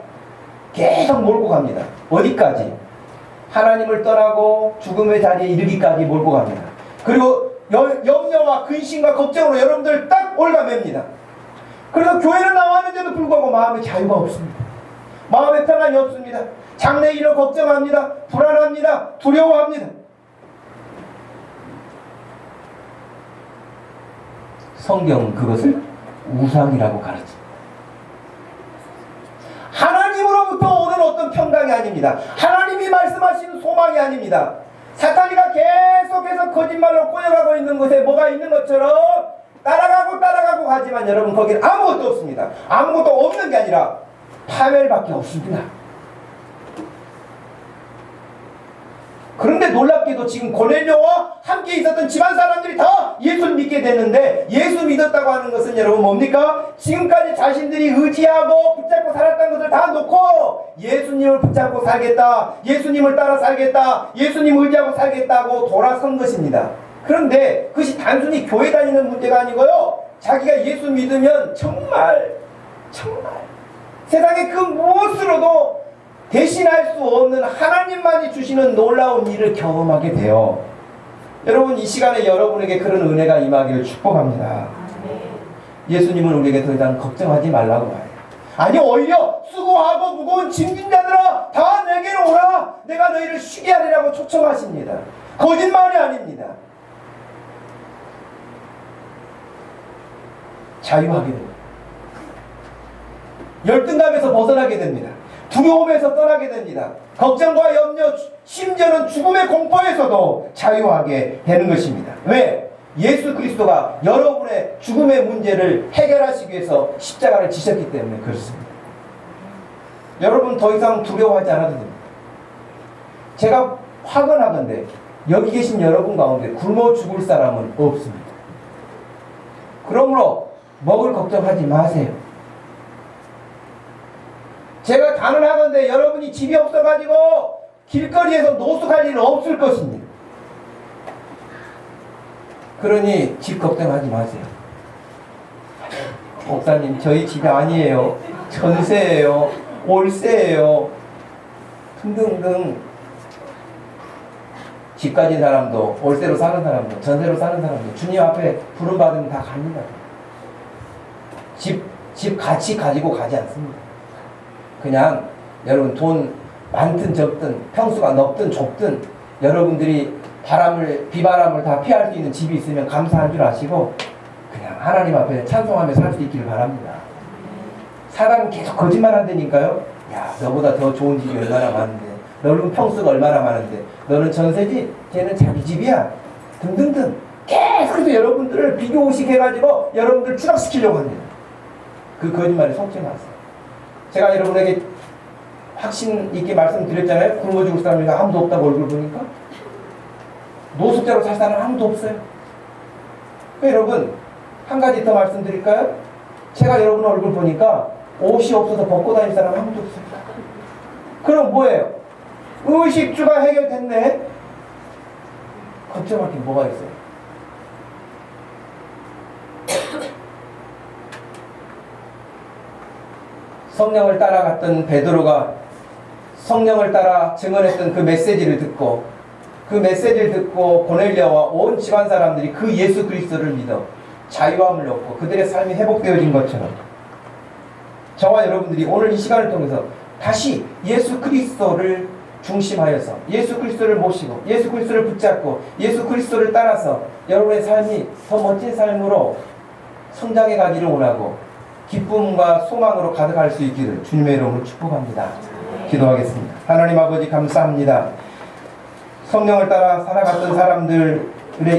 계속 몰고 갑니다. 어디까지? 하나님을 떠나고 죽음의 자리에 이르기까지 몰고 갑니다. 그리고 염려와 근심과 걱정으로 여러분들 딱 올가맵니다. 그래서 교회는 나왔는데도 불구하고 마음에 자유가 없습니다. 마음에 평안이 없습니다. 장래 일을 걱정합니다. 불안합니다. 두려워합니다. 성경은 그것을 우상이라고 가르칩니다. 하나님으로부터 오는 어떤 평강이 아닙니다. 하나님이 말씀하시는 소망이 아닙니다. 사탄이가 계속해서 거짓말로 꼬여가고 있는 곳에 뭐가 있는 것처럼 따라가고 가지만 여러분, 거기는 아무것도 없습니다. 아무것도 없는 게 아니라 파멸밖에 없습니다. 그런데 놀랍게도 지금 고넬료와 함께 있었던 집안 사람들이 다 예수를 믿게 됐는데, 예수 믿었다고 하는 것은 여러분 뭡니까? 지금까지 자신들이 의지하고 붙잡고 살았던 것을 다 놓고 예수님을 붙잡고 살겠다, 예수님을 따라 살겠다, 예수님 의지하고 살겠다고 돌아선 것입니다. 그런데 그것이 단순히 교회 다니는 문제가 아니고요, 자기가 예수 믿으면 정말 세상에 그 무엇으로도 대신할 수 없는 하나님만이 주시는 놀라운 일을 경험하게 돼요. 여러분, 이 시간에 여러분에게 그런 은혜가 임하기를 축복합니다. 예수님은 우리에게 더 이상 걱정하지 말라고 말해요. 아니, 오히려 수고하고 무거운 짐진 자들아 다 내게로 오라, 내가 너희를 쉬게 하리라고 초청하십니다. 거짓말이 아닙니다. 자유하게 됩니다. 열등감에서 벗어나게 됩니다. 두려움에서 떠나게 됩니다. 걱정과 염려, 심지어는 죽음의 공포에서도 자유하게 되는 것입니다. 왜? 예수 그리스도가 여러분의 죽음의 문제를 해결하시기 위해서 십자가를 지셨기 때문에 그렇습니다. 여러분, 더 이상 두려워하지 않아도 됩니다. 제가 확언하건대 여기 계신 여러분 가운데 굶어 죽을 사람은 없습니다. 그러므로 먹을 걱정하지 마세요. 제가 단언하건대 여러분이 집이 없어가지고 길거리에서 노숙할 일은 없을 것입니다. 그러니 집 걱정하지 마세요. 목사님, 저희 집이 아니에요. 전세예요. 월세예요. 등등등. 집 가진 사람도, 월세로 사는 사람도, 전세로 사는 사람도 주님 앞에 부름받으면 다 갑니다. 집 집 같이 가지고 가지 않습니다. 그냥 여러분 돈 많든 적든 평수가 넓든 좁든 여러분들이 비바람을 다 피할 수 있는 집이 있으면 감사한 줄 아시고 그냥 하나님 앞에 찬송하며 살 수 있기를 바랍니다. 사람은 계속 거짓말 한다니까요. 야, 너보다 더 좋은 집이 얼마나 많은데, 너는 평수가 얼마나 많은데, 너는 전세지, 쟤는 자기 집이야 등등등 계속해서 여러분들을 비교의식 해가지고 여러분들 추락시키려고 합니다. 그 거짓말에 속지 마세요. 제가 여러분에게 확신 있게 말씀드렸잖아요. 굶어 죽을 사람이 아무도 없다고 얼굴 보니까. 노숙자로 살 사람 아무도 없어요. 여러분 한 가지 더 말씀드릴까요? 제가 여러분 얼굴 보니까 옷이 없어서 벗고 다닐 사람 아무도 없어요. 그럼 뭐예요? 의식주가 해결됐네. 걱정할 게 뭐가 있어요? 성령을 따라갔던 베드로가 성령을 따라 증언했던 그 메시지를 듣고 고넬료와 온 집안 사람들이 그 예수 그리스도를 믿어 자유함을 얻고 그들의 삶이 회복되어진 것처럼 저와 여러분들이 오늘 이 시간을 통해서 다시 예수 그리스도를 중심하여서 예수 그리스도를 모시고 예수 그리스도를 붙잡고 예수 그리스도를 따라서 여러분의 삶이 더 멋진 삶으로 성장해 가기를 원하고 기쁨과 소망으로 가득할 수 있기를 주님의 이름으로 축복합니다. 기도하겠습니다. 하나님 아버지 감사합니다. 성령을 따라 살아갔던 사람들의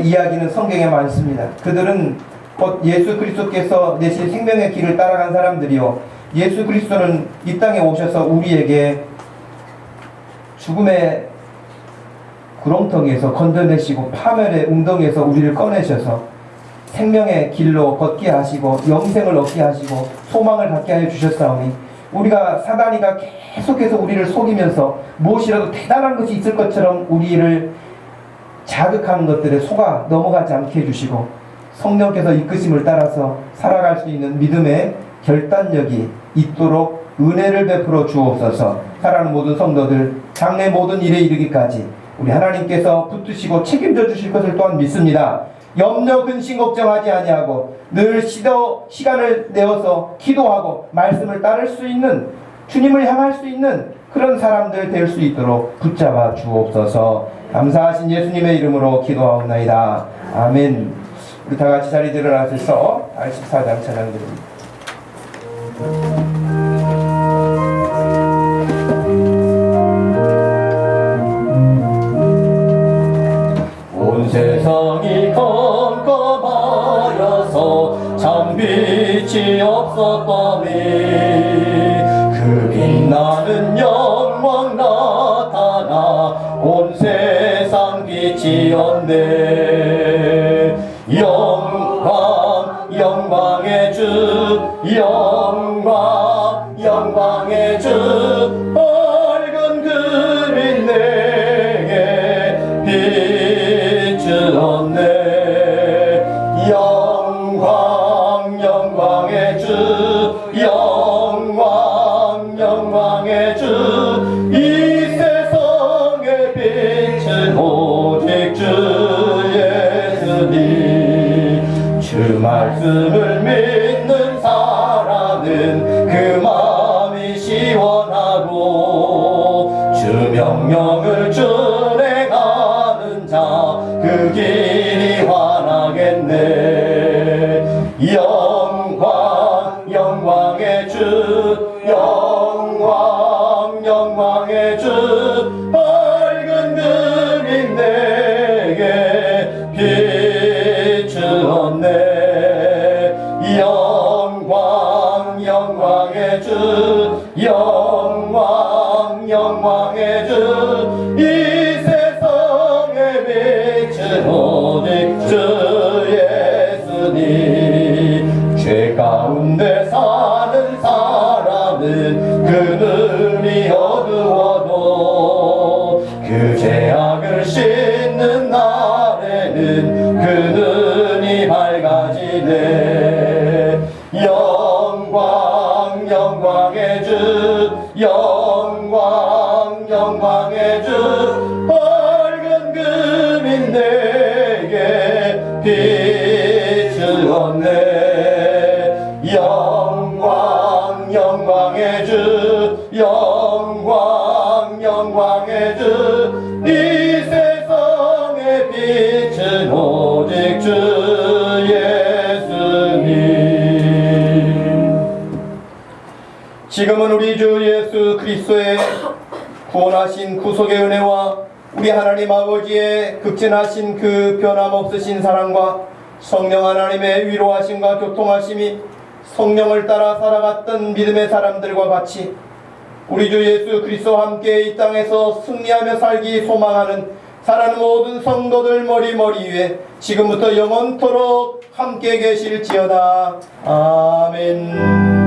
이야기는 성경에 많습니다. 그들은 곧 예수 그리스도께서 내신 생명의 길을 따라간 사람들이요, 예수 그리스도는 이 땅에 오셔서 우리에게 죽음의 구렁텅이에서 건져내시고 파멸의 웅덩이에서 우리를 꺼내셔서 생명의 길로 걷게 하시고 영생을 얻게 하시고 소망을 갖게 하여 주셨사오니 우리가 사단이가 계속해서 우리를 속이면서 무엇이라도 대단한 것이 있을 것처럼 우리를 자극하는 것들에 속아 넘어가지 않게 해주시고 성령께서 이끄심을 따라서 살아갈 수 있는 믿음의 결단력이 있도록 은혜를 베풀어 주옵소서. 사랑하는 모든 성도들 장래 모든 일에 이르기까지 우리 하나님께서 붙드시고 책임져 주실 것을 또한 믿습니다. 염려 근심 걱정하지 아니하고 늘 시간을 내어서 기도하고 말씀을 따를 수 있는 주님을 향할 수 있는 그런 사람들 될 수 있도록 붙잡아 주옵소서. 감사하신 예수님의 이름으로 기도하옵나이다. 아멘. 우리 다 같이 자리에 일어나셔서 84장 찬양 드립니다. 온 세상이 컴컴하여서 참 빛이 없었다니 그 빛나는 영광 나타나 온 세상 빛이 없네. 영광의 주 영광의 주 밝은 그림 내게 비추었네. 영광의 주 영광의 주 이 세상의 빛은 오직 주 예수님. 주 말씀을 믿는 사람은 그 마음이 시원하고 주 명령을 준행하는 자 그 길이 환하겠네. 영광의 주 영광의 주 밝은 그림 내게 비추었네. 영광의 주 영광의 주 이 세상의 빛은 오직 주 예수님. 죄 가운데 사는 사람은 그 눈이 어두워도 그 죄악을 씻는 날에는 그 눈이 밝아지네. 영광의 주 영광의 주 밝은 그림 내게 비추었네. 영광의 지금은 우리 주 예수 그리스도의 구원하신 구속의 은혜와 우리 하나님 아버지의 극진하신 그 변함없으신 사랑과 성령 하나님의 위로하심과 교통하심이 성령을 따라 살아갔던 믿음의 사람들과 같이 우리 주 예수 그리스도와 함께 이 땅에서 승리하며 살기 소망하는 사랑하는 모든 성도들 머리 위에 지금부터 영원토록 함께 계실지어다. 아멘.